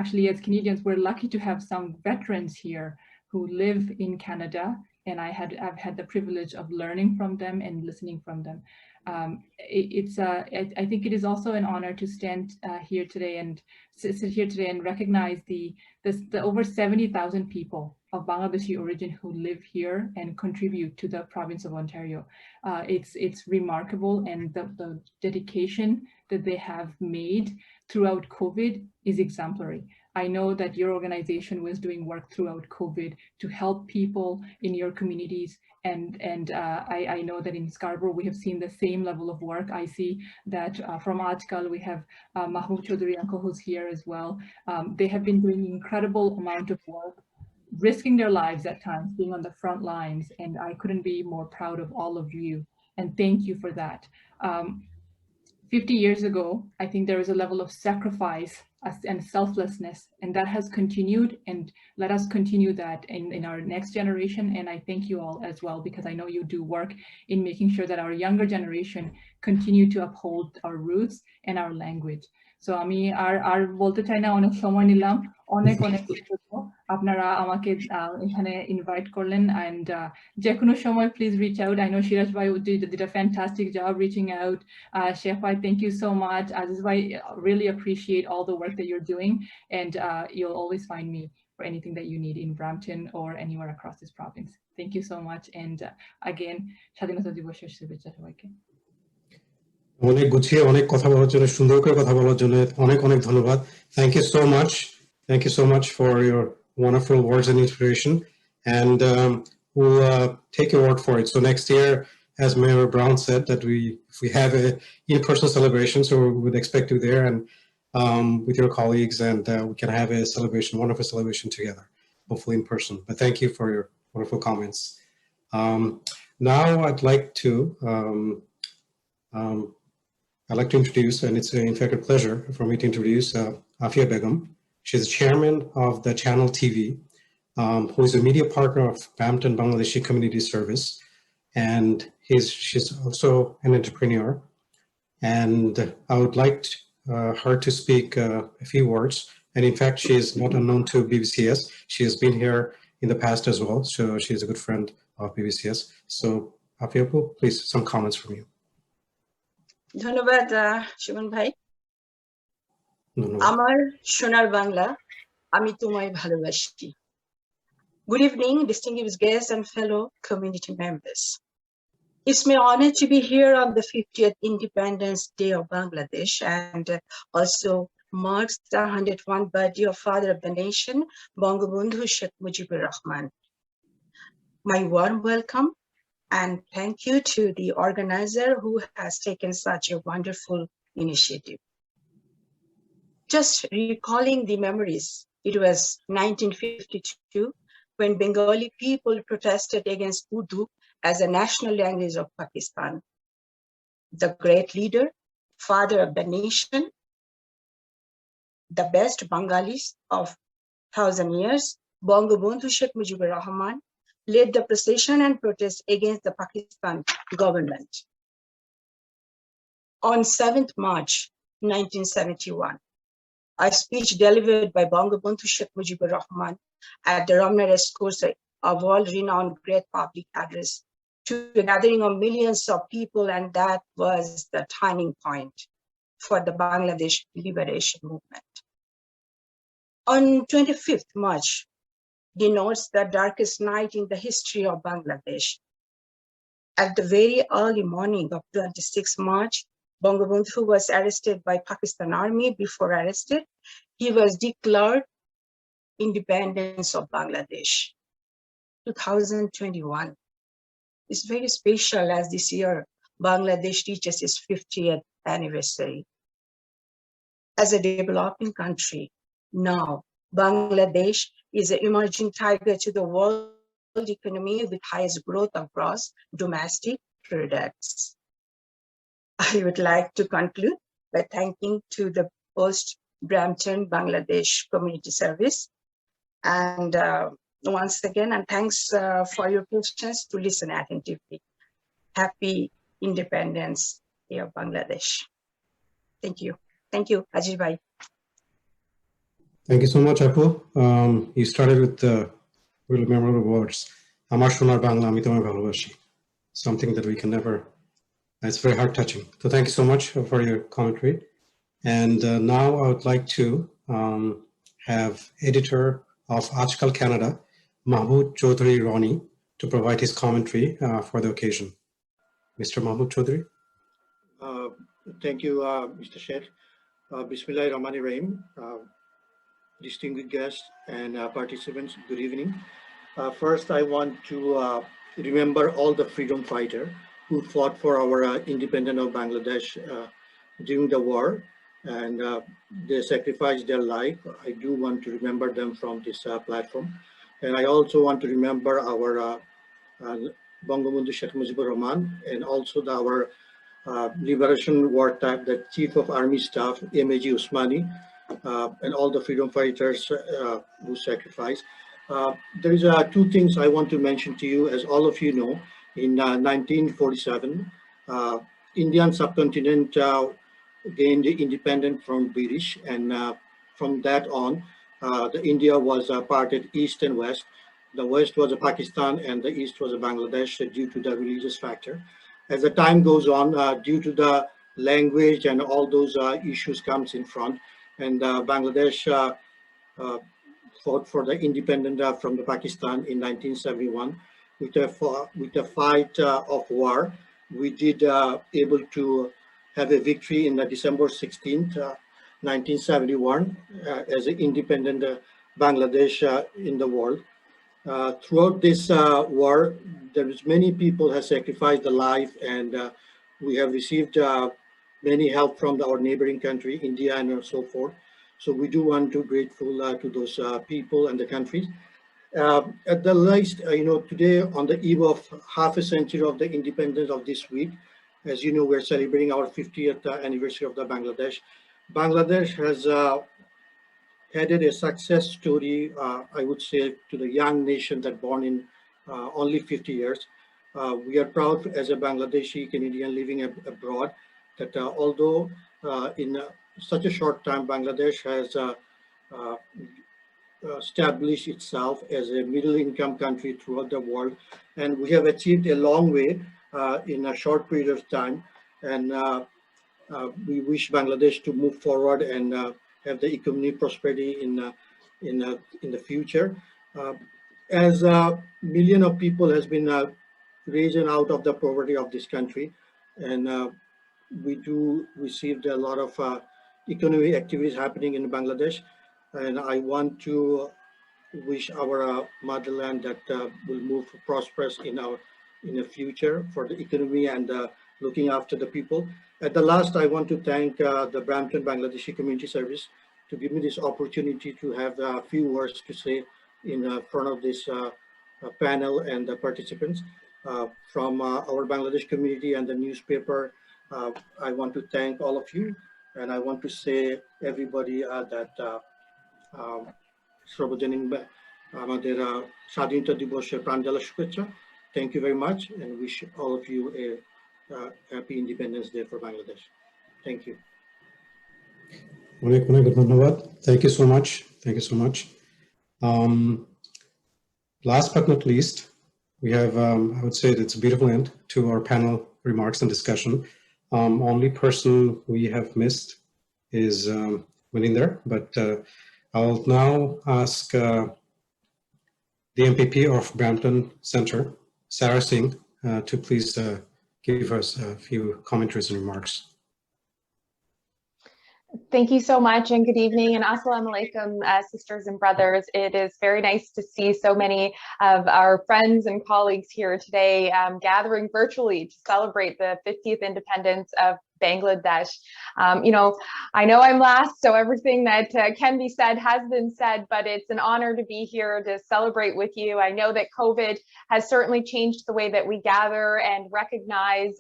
J: actually as Canadians, we're lucky to have some veterans here who live in Canada, and I've had the privilege of learning from them and listening from them. I think it is also an honor to stand here today and sit here today and recognize the over 70,000 people of Bangladeshi origin who live here and contribute to the province of Ontario. It's remarkable, and the dedication that they have made throughout COVID is exemplary. I know that your organization was doing work throughout COVID to help people in your communities, and I know that in Scarborough we have seen the same level of work. I see that from Ajkal we have Mahmoud Chaudhary uncle who's here as well. They have been doing an incredible amount of work, risking their lives at times, being on the front lines, and I couldn't be more proud of all of you, and thank you for that. 50 years ago, I think there was a level of sacrifice and selflessness, and that has continued, and let us continue that in our next generation. And I thank you all as well, because I know you do work in making sure that our younger generation continue to uphold our roots and our language. So আমি আর বলতে চাই না, অনেক সময় নিলাম, অনেক আপনারা আমাকে এখানে ইনভাইট করলেন, and যে কোনো সময় please reach out. I know Shiraj bhai did a fantastic job reaching out. Sheikh bhai, thank you so much. Aziz bhai, really appreciate all the work that you're doing, and you'll always find me for anything that you need in Brampton or anywhere across this province. Thank you so much, and again, স্বাধীনতা দিবসের শুভেচ্ছা সবাইকে।
B: অনেক গুছিয়ে অনেক কথা বলার জন্য, সুন্দর করে কথা বলার জন্য অনেক ধন্যবাদ। Thank you so much. Thank you so much for your wonderful words and inspiration, and we'll take your word for it. So next year, as Mayor Brown said, that if we have a in-person celebration, so we would expect you there and with your colleagues, and we can have a celebration, wonderful celebration together, hopefully in person. But thank you for your wonderful comments. Now I'd like to introduce, and it's in fact a pleasure for me to introduce Afia Begum. She's the chairman of the Channel TV, who is a media partner of Brampton Bangladeshi Community Service, and she's also an entrepreneur. And I would like her to speak a few words. And in fact, she is not unknown to BBCS. She has been here in the past as well, so she's a good friend of BBCS. So Afia, please, some comments from you.
K: ধন্যবাদ সুমন ভাই আমার সোনার বাংলা আমি তোমায় ভালোবাসি Good evening, distinguished guests and fellow community members. It's my honor to be here on the 50th Independence Day of Bangladesh, and also marks the 101st birthday of Father of the Nation, Bangabandhu Sheikh Mujibur Rahman. My warm welcome and thank you to the organizer who has taken such a wonderful initiative. Just recalling the memories, it was 1952 when Bengali people protested against Urdu as a national language of Pakistan. The great leader, father of the nation, the best Bengalis of 1,000 years, Bangabandhu Sheikh Mujibur Rahman, led the procession and protest against the Pakistan government. On 7th March 1971, a speech delivered by Bangabandhu Sheikh Mujibur Rahman at the Ramna Racecourse, a world-renowned great public address to a gathering of millions of people, and that was the turning point for the Bangladesh liberation movement. On 25th March, denotes the darkest night in the history of Bangladesh. At the very early morning of 26 March, Bangabandhu was arrested by Pakistan Army. Before arrested, he was declared independence of Bangladesh. 2021 is very special as this year Bangladesh reaches its 50th anniversary. As a developing country, now Bangladesh is an emerging tiger to the world economy with highest growth of gross domestic products. I would like to conclude by thanking to the host Brampton Bangladesh Community Service, and once again, and thanks for your patience to listen attentively. Happy Independence Day of Bangladesh. Thank you. Thank you, Ajit Bhai.
B: Thank you so much, Apu. You started with the really memorable words, Amar Sonar Bangla, Ami Tomay Bhalobashi. Something that we can never, it's very heart touching. So thank you so much for your commentary. And now I would like to have editor of Ajkal Canada, Mahmood Chaudhary Ronnie, to provide his commentary for the occasion. Mr. Mahmood Chaudhary.
L: Thank you, Mr. Sheikh. Bismillahirrahmanirrahim. Distinguished guests and participants, good evening. First, I want to remember all the freedom fighters who fought for our independence of Bangladesh during the war, and they sacrificed their life. I do want to remember them from this platform. And I also want to remember our Bangabandhu Sheikh Mujibur Rahman, and also our Liberation War type, the Chief of Army Staff, M.A.G. Usmani, and all the freedom fighters who sacrificed. There is two things I want to mention to you. As all of you know, in 1947, Indian subcontinent gained independence from British, and from that on, the India was parted east and west. The west was Pakistan and the east was Bangladesh due to the religious factor. As the time goes on, due to the language and all those issues comes in front, and Bangladesh fought for the independence from the Pakistan in 1971. With a fight of war, we did able to have a victory in the December 16th, 1971, as an independent Bangladesh in the world. Throughout this war, there is many people have sacrificed their life, and we have received many help from our neighboring country, India, and so forth. So we do want to be grateful to those people and the countries. At the least, today on the eve of half a century of the independence of this week, as you know, we're celebrating our 50th anniversary of the Bangladesh. Bangladesh has headed a success story, I would say, to the young nation that born in only 50 years. We are proud as a Bangladeshi Canadian living abroad that although in such a short time, Bangladesh has established itself as a middle income country throughout the world. And we have achieved a long way in a short period of time. And we wish Bangladesh to move forward and have the economic prosperity in the future. As millions of people has been raised out of the poverty of this country, and we do receive a lot of economic activities happening in Bangladesh, and I want to wish our motherland that will move prosperous in the future for the economy and looking after the people. At the last, I want to thank the Brampton Bangladeshi Community Service to give me this opportunity to have a few words to say in front of this panel and the participants. From our Bangladesh community and the newspaper, I want to thank all of you, and I want to say everybody that সর্বজনীন আমাদের স্বাধীনতা দিবসের প্রাণঢালা শুভেচ্ছা. Thank you very much and wish all of you a happy Independence Day for Bangladesh. Thank you.
B: অনেক অনেক ধন্যবাদ. Thank you so much. Thank you so much. Last but not least, we have, I would say it's a beautiful end to our panel remarks and discussion. Only person we have missed is Maninder, but I'll now ask the MPP of Brampton Centre, Sara Singh, to please give us a few commentaries and remarks.
G: Thank you so much and good evening and assalamu alaikum, sisters and brothers. It is very nice to see so many of our friends and colleagues here today gathering virtually to celebrate the 50th independence of Bangladesh. I know I'm last, so everything that can be said has been said, but it's an honor to be here to celebrate with you. I know that COVID has certainly changed the way that we gather and recognize,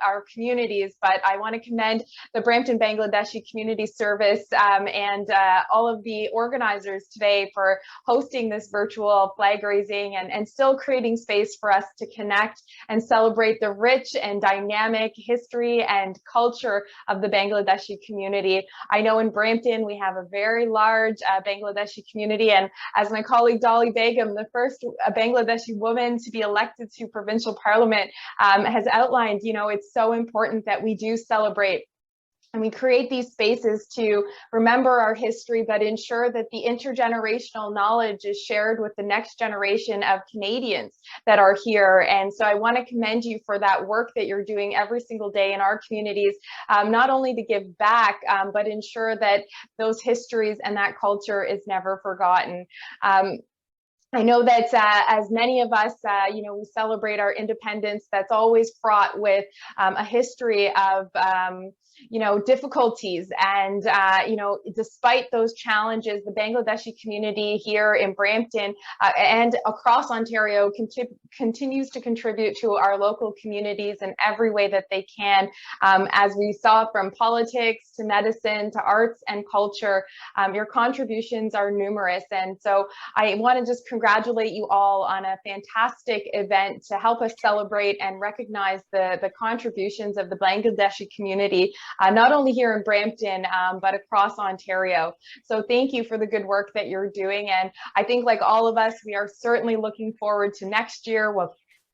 G: our communities, but I want to commend the Brampton Bangladeshi Community Service and all of the organizers today for hosting this virtual flag raising and still creating space for us to connect and celebrate the rich and dynamic history and culture of the Bangladeshi community. I know in Brampton we have a very large Bangladeshi community, and as my colleague Doly Begum, the first Bangladeshi woman to be elected to provincial parliament, has outlined, it's so important that we do celebrate and we create these spaces to remember our history, but ensure that the intergenerational knowledge is shared with the next generation of Canadians that are here. And so I want to commend you for that work that you're doing every single day in our communities, not only to give back, but ensure that those histories and that culture is never forgotten. I know that as many of us, we celebrate our independence, that's always fraught with a history of difficulties. And, despite those challenges, the Bangladeshi community here in Brampton and across Ontario continues to contribute to our local communities in every way that they can. As we saw from politics to medicine to arts and culture, your contributions are numerous. And so I want to just congratulate you all on a fantastic event to help us celebrate and recognize the contributions of the Bangladeshi community, not only here in Brampton, but across Ontario. So thank you for the good work that you're doing. And I think like all of us, we are certainly looking forward to next year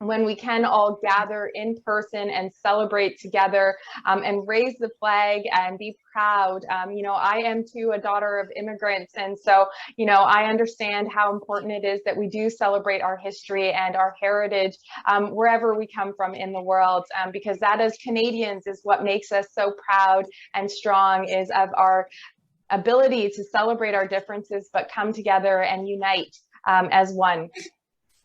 G: when we can all gather in person and celebrate together and raise the flag and be proud. I am too a daughter of immigrants. And so, I understand how important it is that we do celebrate our history and our heritage wherever we come from in the world, because that as Canadians is what makes us so proud and strong, is of our ability to celebrate our differences, but come together and unite as one.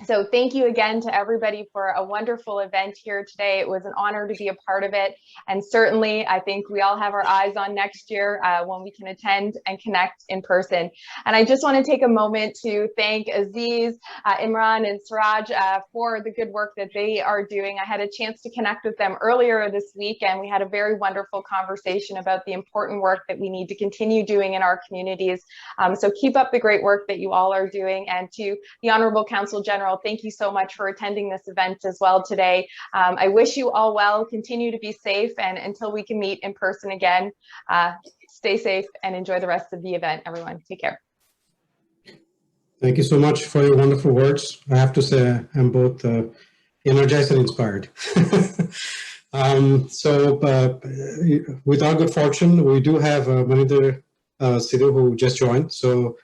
M: So thank you again to everybody for a wonderful event here today. It was an honor to be a part of it. And certainly, I think we all have our eyes on next year when we can attend and connect in person. And I just want to take a moment to thank Aziz, Imran, and Siraj for the good work that they are doing. I had a chance to connect with them earlier this week, and we had a very wonderful conversation about the important work that we need to continue doing in our communities. So keep up the great work that you all are doing. And to the Honorable Consul General, thank you so much for attending this event as well today. I wish you all well, continue to be safe, and until we can meet in person again, stay safe and enjoy the rest of the event, everyone. Take care.
B: Thank you so much for your wonderful words. I have to say I'm both energized and inspired. With our good fortune, we do have Maninder Sidhu who just joined. So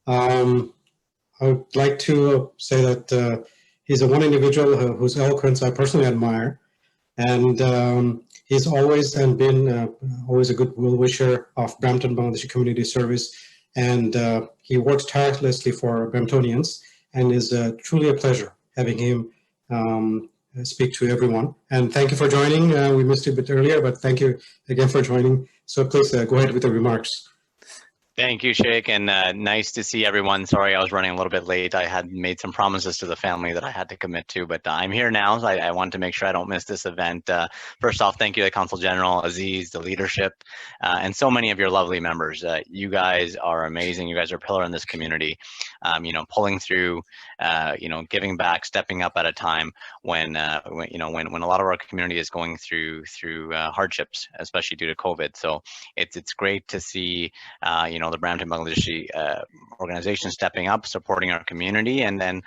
B: I would like to say that he's a one individual whose eloquence I personally admire, and he's always been always a good well-wisher of Brampton Bangladeshi Community Service, and he works tirelessly for Bramptonians, and is truly a pleasure having him speak to everyone. And thank you for joining. We missed you a bit earlier, but thank you again for joining. So please go ahead with the remarks.
N: Thank you, Sheikh, and nice to see everyone. Sorry, I was running a little bit late. I had made some promises to the family that I had to commit to, but I'm here now. So I wanted to make sure I don't miss this event. First off, thank you to Consul General, Aziz, the leadership, and so many of your lovely members. You guys are amazing. You guys are a pillar in this community. You know, pulling through, you know, giving back, stepping up at a time when you know, when a lot of our community is going through hardships, especially due to COVID. So it's great to see, you know, the Brampton Bangladeshi organization stepping up, supporting our community, and then,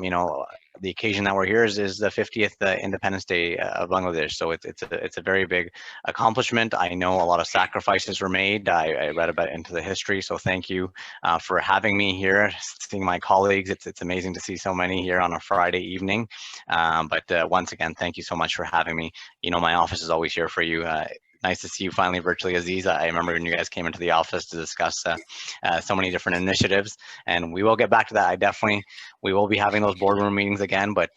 N: you know, the occasion that we're here is the 50th Independence Day of Bangladesh. So it's a very big accomplishment. I know a lot of sacrifices were made. I read about into the history. So thank you for having me here, seeing my colleagues. It's amazing to see so many here on a Friday evening. But once again, thank you so much for having me. You know, my office is always here for you. Nice to see you finally virtually, Aziz. I remember when you guys came into the office to discuss so many different initiatives, and we will get back to that. We will be having those boardroom meetings again, but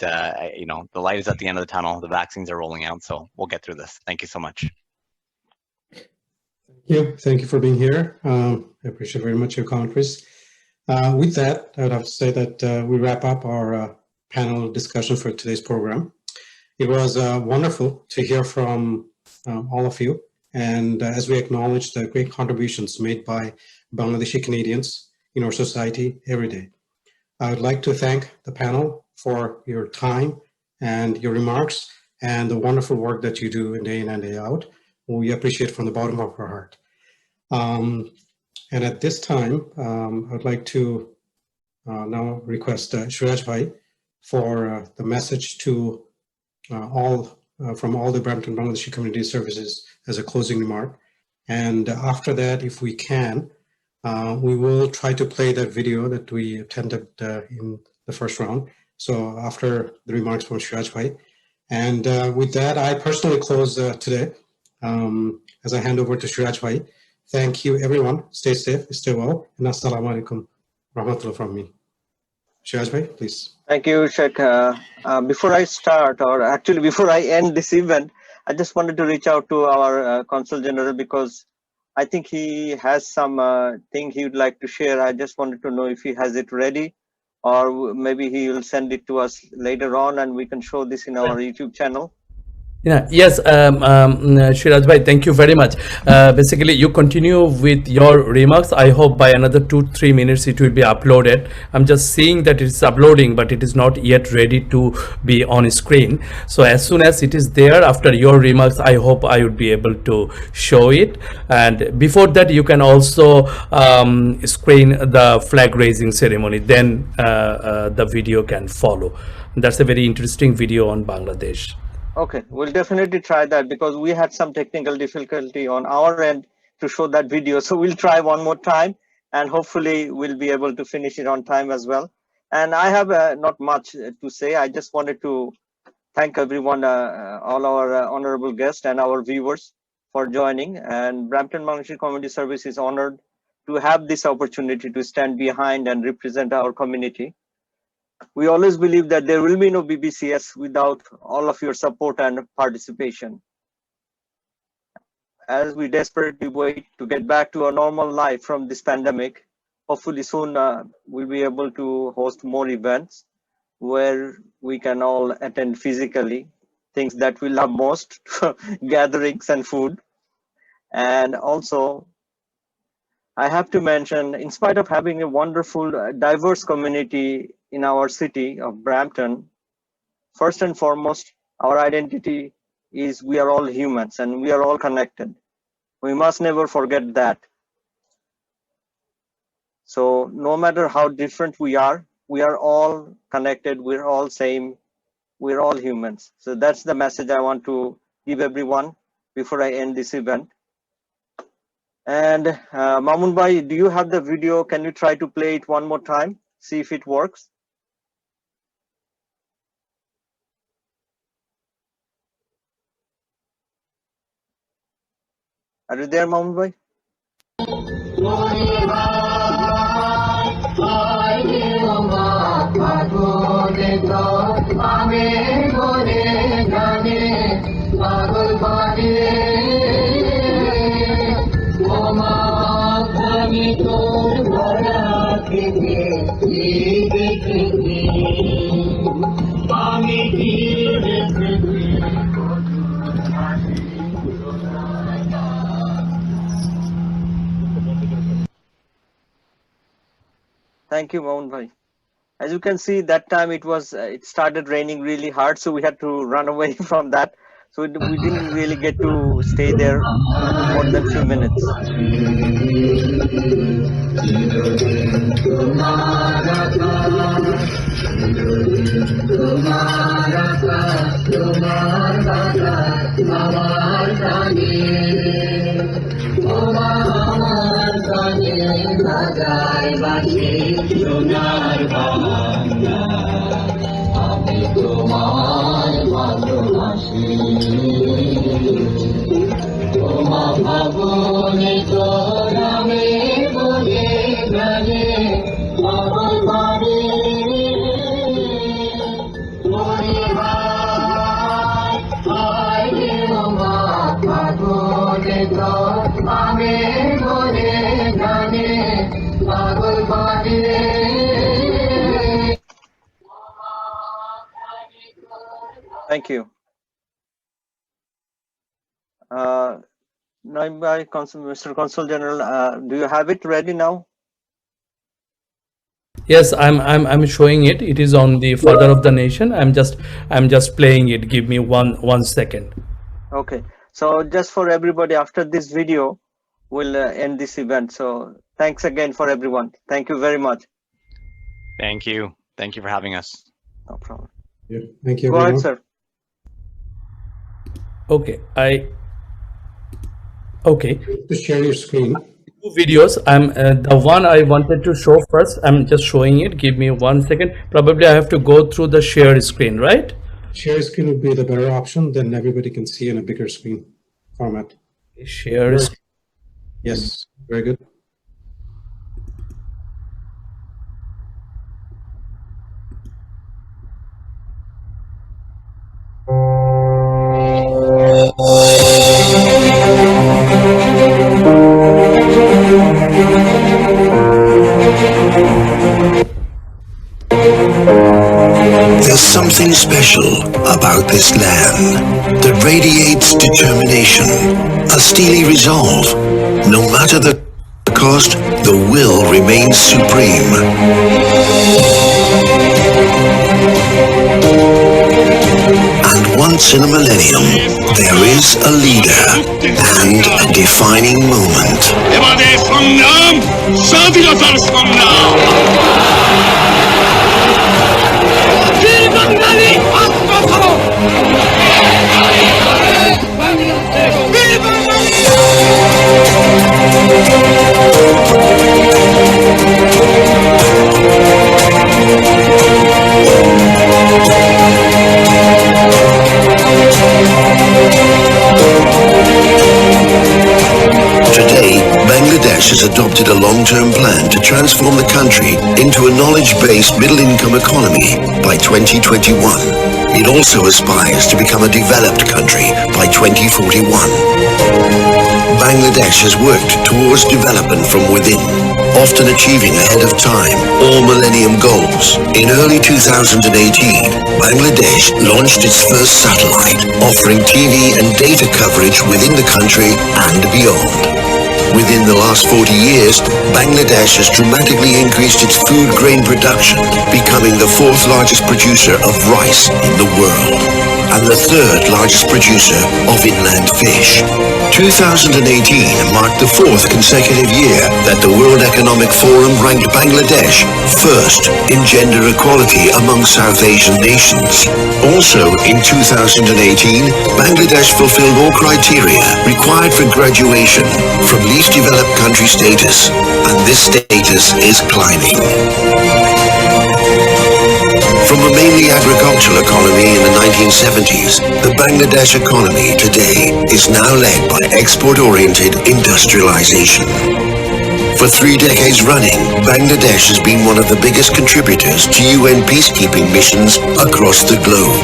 N: you know, the light is at the end of the tunnel. The vaccines are rolling out, so we'll get through this. Thank you so much.
B: Thank you for being here. I appreciate very much your commentaries. With that, I would have to say that we wrap up our panel discussion for today's program. It was wonderful to hear from all of you, and as we acknowledge the great contributions made by Bangladeshi Canadians in our society every day. I would like to thank the panel for your time and your remarks and the wonderful work that you do day in and day out. We appreciate from the bottom of our heart. And at this time, I would like to now request Shiraj Bhai for the message to from all the Brampton Bangladeshi Community Services as a closing remark. And after that, if we can, we will try to play that video that we attended in the first round. So after the remarks from Shiraj Bhai. And with that, I personally close today as I hand over to Shiraj Bhai. Thank you, everyone. Stay safe, stay well, and assalamu alaikum rahmatullah from me. Shiraj Bhai, please.
O: Thank you, Sheikh. Before I start, or actually before I end this event, I just wanted to reach out to our Consul General, because I think he has some thing he would like to share. I just wanted to know if he has it ready, or maybe he will send it to us later on and we can show this in our YouTube channel.
E: Yeah, yes, Shiraj Bhai, thank you very much. Basically, you continue with your remarks. I hope by another 2-3 minutes it will be uploaded. I'm just seeing that it's uploading, but it is not yet ready to be on screen. So as soon as it is there after your remarks, I hope I would be able to show it. And before that, you can also screen the flag raising ceremony. Then the video can follow. That's a very interesting video on Bangladesh.
O: Okay, we'll definitely try that, because we had some technical difficulty on our end to show that video. So we'll try one more time, and hopefully we'll be able to finish it on time as well. And I have not much to say. I just wanted to thank everyone, all our honorable guests and our viewers for joining. And Brampton Bangladeshi Community Service is honored to have this opportunity to stand behind and represent our community. We always believe that there will be no BBCS without all of your support and participation. As we desperately wait to get back to a normal life from this pandemic, hopefully soon we'll be able to host more events where we can all attend physically, things that we love most, gatherings and food. And also, I have to mention, in spite of having a wonderful, diverse community in our city of Brampton, first and foremost, our identity is we are all humans and we are all connected. We must never forget that. So no matter how different we are all connected, we're all same, we're all humans. So that's the message I want to give everyone before I end this event. And Mamun Bhai, do you have the video? Can you try to play it one more time? See if it works. Are you there, Mamun Bhai? Thank you, Mamun Bhai. As you can see, that time it started raining really hard, so we had to run away from that. So we didn't really get to stay there more than a few minutes. Thank you. Nayem Bhai, Mr. Consul General, do you have it ready now?
E: Yes, I'm showing it. It is on the Father of the Nation. I'm just playing it. Give me one second.
O: Okay. So just for everybody, after this video, we'll end this event. So thanks again for everyone. Thank you very much.
N: Thank you. Thank you for having us.
O: No problem.
B: Yeah, thank you.
O: Go ahead, sir.
E: Okay,
B: To share your screen.
E: Two videos. The one I wanted to show first. I'm just showing it. Give me 1 second. Probably I have to go through the share screen, right?
B: Share screen would be the better option. Then everybody can see in a bigger screen format.
E: Share screen.
B: Yes, very good.
P: There's something special about this land that radiates determination, a steely resolve. No matter the cost, the will remains supreme. And once in a millennium, there is a leader and a defining moment. Today, Bangladesh Bangladesh has adopted a long-term plan to transform the country into a knowledge-based middle-income economy by 2021. It also aspires to become a developed country by 2041. Bangladesh has worked towards development from within, often achieving ahead of time all Millennium Goals. In early 2018, Bangladesh launched its first satellite, offering TV and data coverage within the country and beyond. Within the last 40 years, Bangladesh has dramatically increased its food grain production, becoming the fourth largest producer of rice in the world and the third largest producer of inland fish. 2018 marked the fourth consecutive year that the World Economic Forum ranked Bangladesh first in gender equality among South Asian nations. Also in 2018, Bangladesh fulfilled all criteria required for graduation from least developed country status, and this status is climbing. From a mainly agricultural economy in the 1970s, the Bangladesh economy today is now led by export-oriented industrialization. For 3 decades running, Bangladesh has been one of the biggest contributors to UN peacekeeping missions across the globe.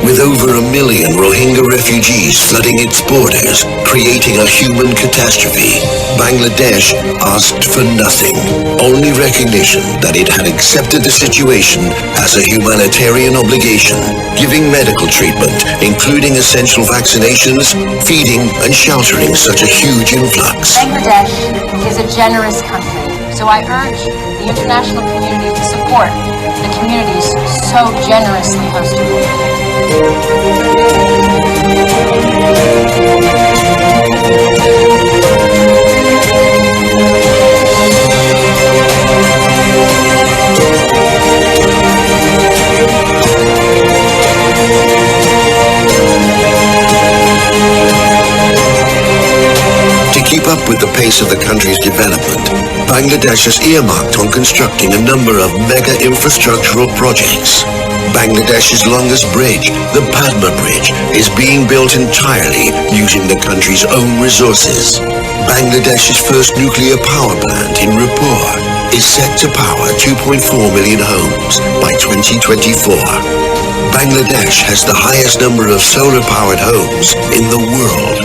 P: With over 1 million Rohingya refugees flooding its borders, creating a human catastrophe, Bangladesh asked for nothing, only recognition that it had accepted the situation as a humanitarian obligation, giving medical treatment, including essential vaccinations, feeding and sheltering such a huge influx.
Q: Bangladesh is a generous country, so I urge the international community to support the communities so generously hosted.
P: To keep up with the pace of the country's development, Bangladesh has earmarked on constructing a number of mega infrastructural projects. Bangladesh's longest bridge, the Padma Bridge, is being built entirely using the country's own resources. Bangladesh's first nuclear power plant in Raipur is set to power 2.4 million homes by 2024. Bangladesh has the highest number of solar-powered homes in the world.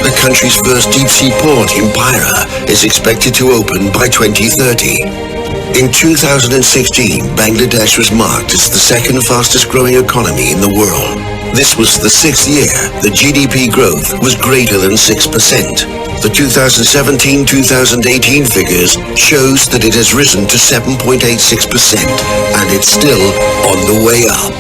P: The country's first deep-sea port in Khera is expected to open by 2030. In 2016, Bangladesh was marked as the second fastest growing economy in the world. This was the 6th year the GDP growth was greater than 6%. The 2017-2018 figures shows that it has risen to 7.86%, and it's still on the way up.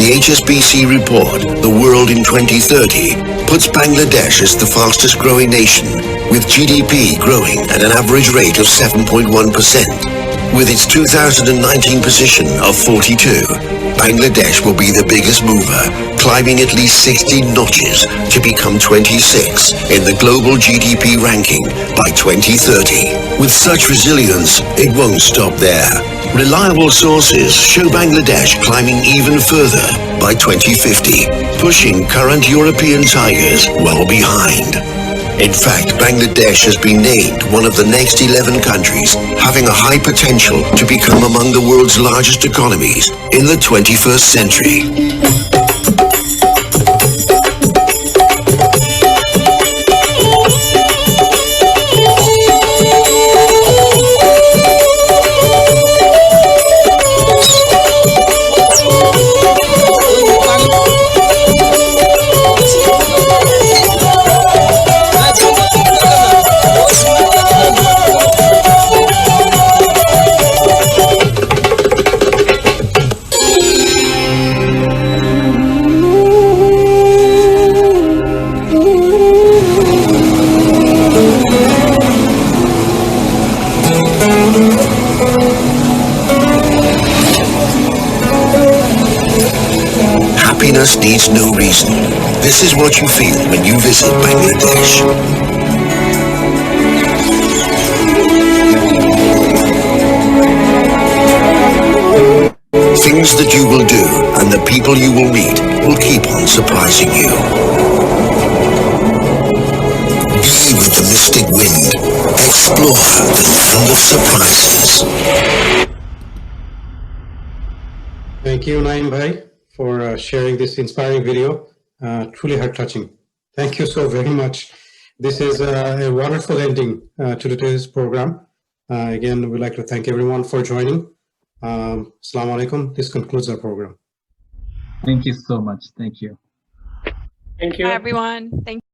P: The HSBC report, The World in 2030, puts Bangladesh as the fastest growing nation, with GDP growing at an average rate of 7.1%. With its 2019 position of 42, Bangladesh will be the biggest mover, climbing at least 60 notches to become 26 in the global GDP ranking by 2030. With such resilience, it won't stop there. Reliable sources show Bangladesh climbing even further by 2050, pushing current European tigers well behind. In fact, Bangladesh has been named one of the next 11 countries having a high potential to become among the world's largest economies in the 21st century. Happiness needs no reason. This is what you feel when you visit Bangladesh. Things that you will do and the people you will meet will keep on surprising you. Be with the mystic wind. Explore the land of surprises.
B: Thank you, Nayem bhai, for sharing this inspiring video. Truly heart-touching. Thank you so very much. This is a wonderful ending to today's program. Again, we'd like to thank everyone for joining. Assalamu alaikum. This concludes our program.
R: Thank you so much. Thank you.
G: Thank you. Bye, everyone. Thank you.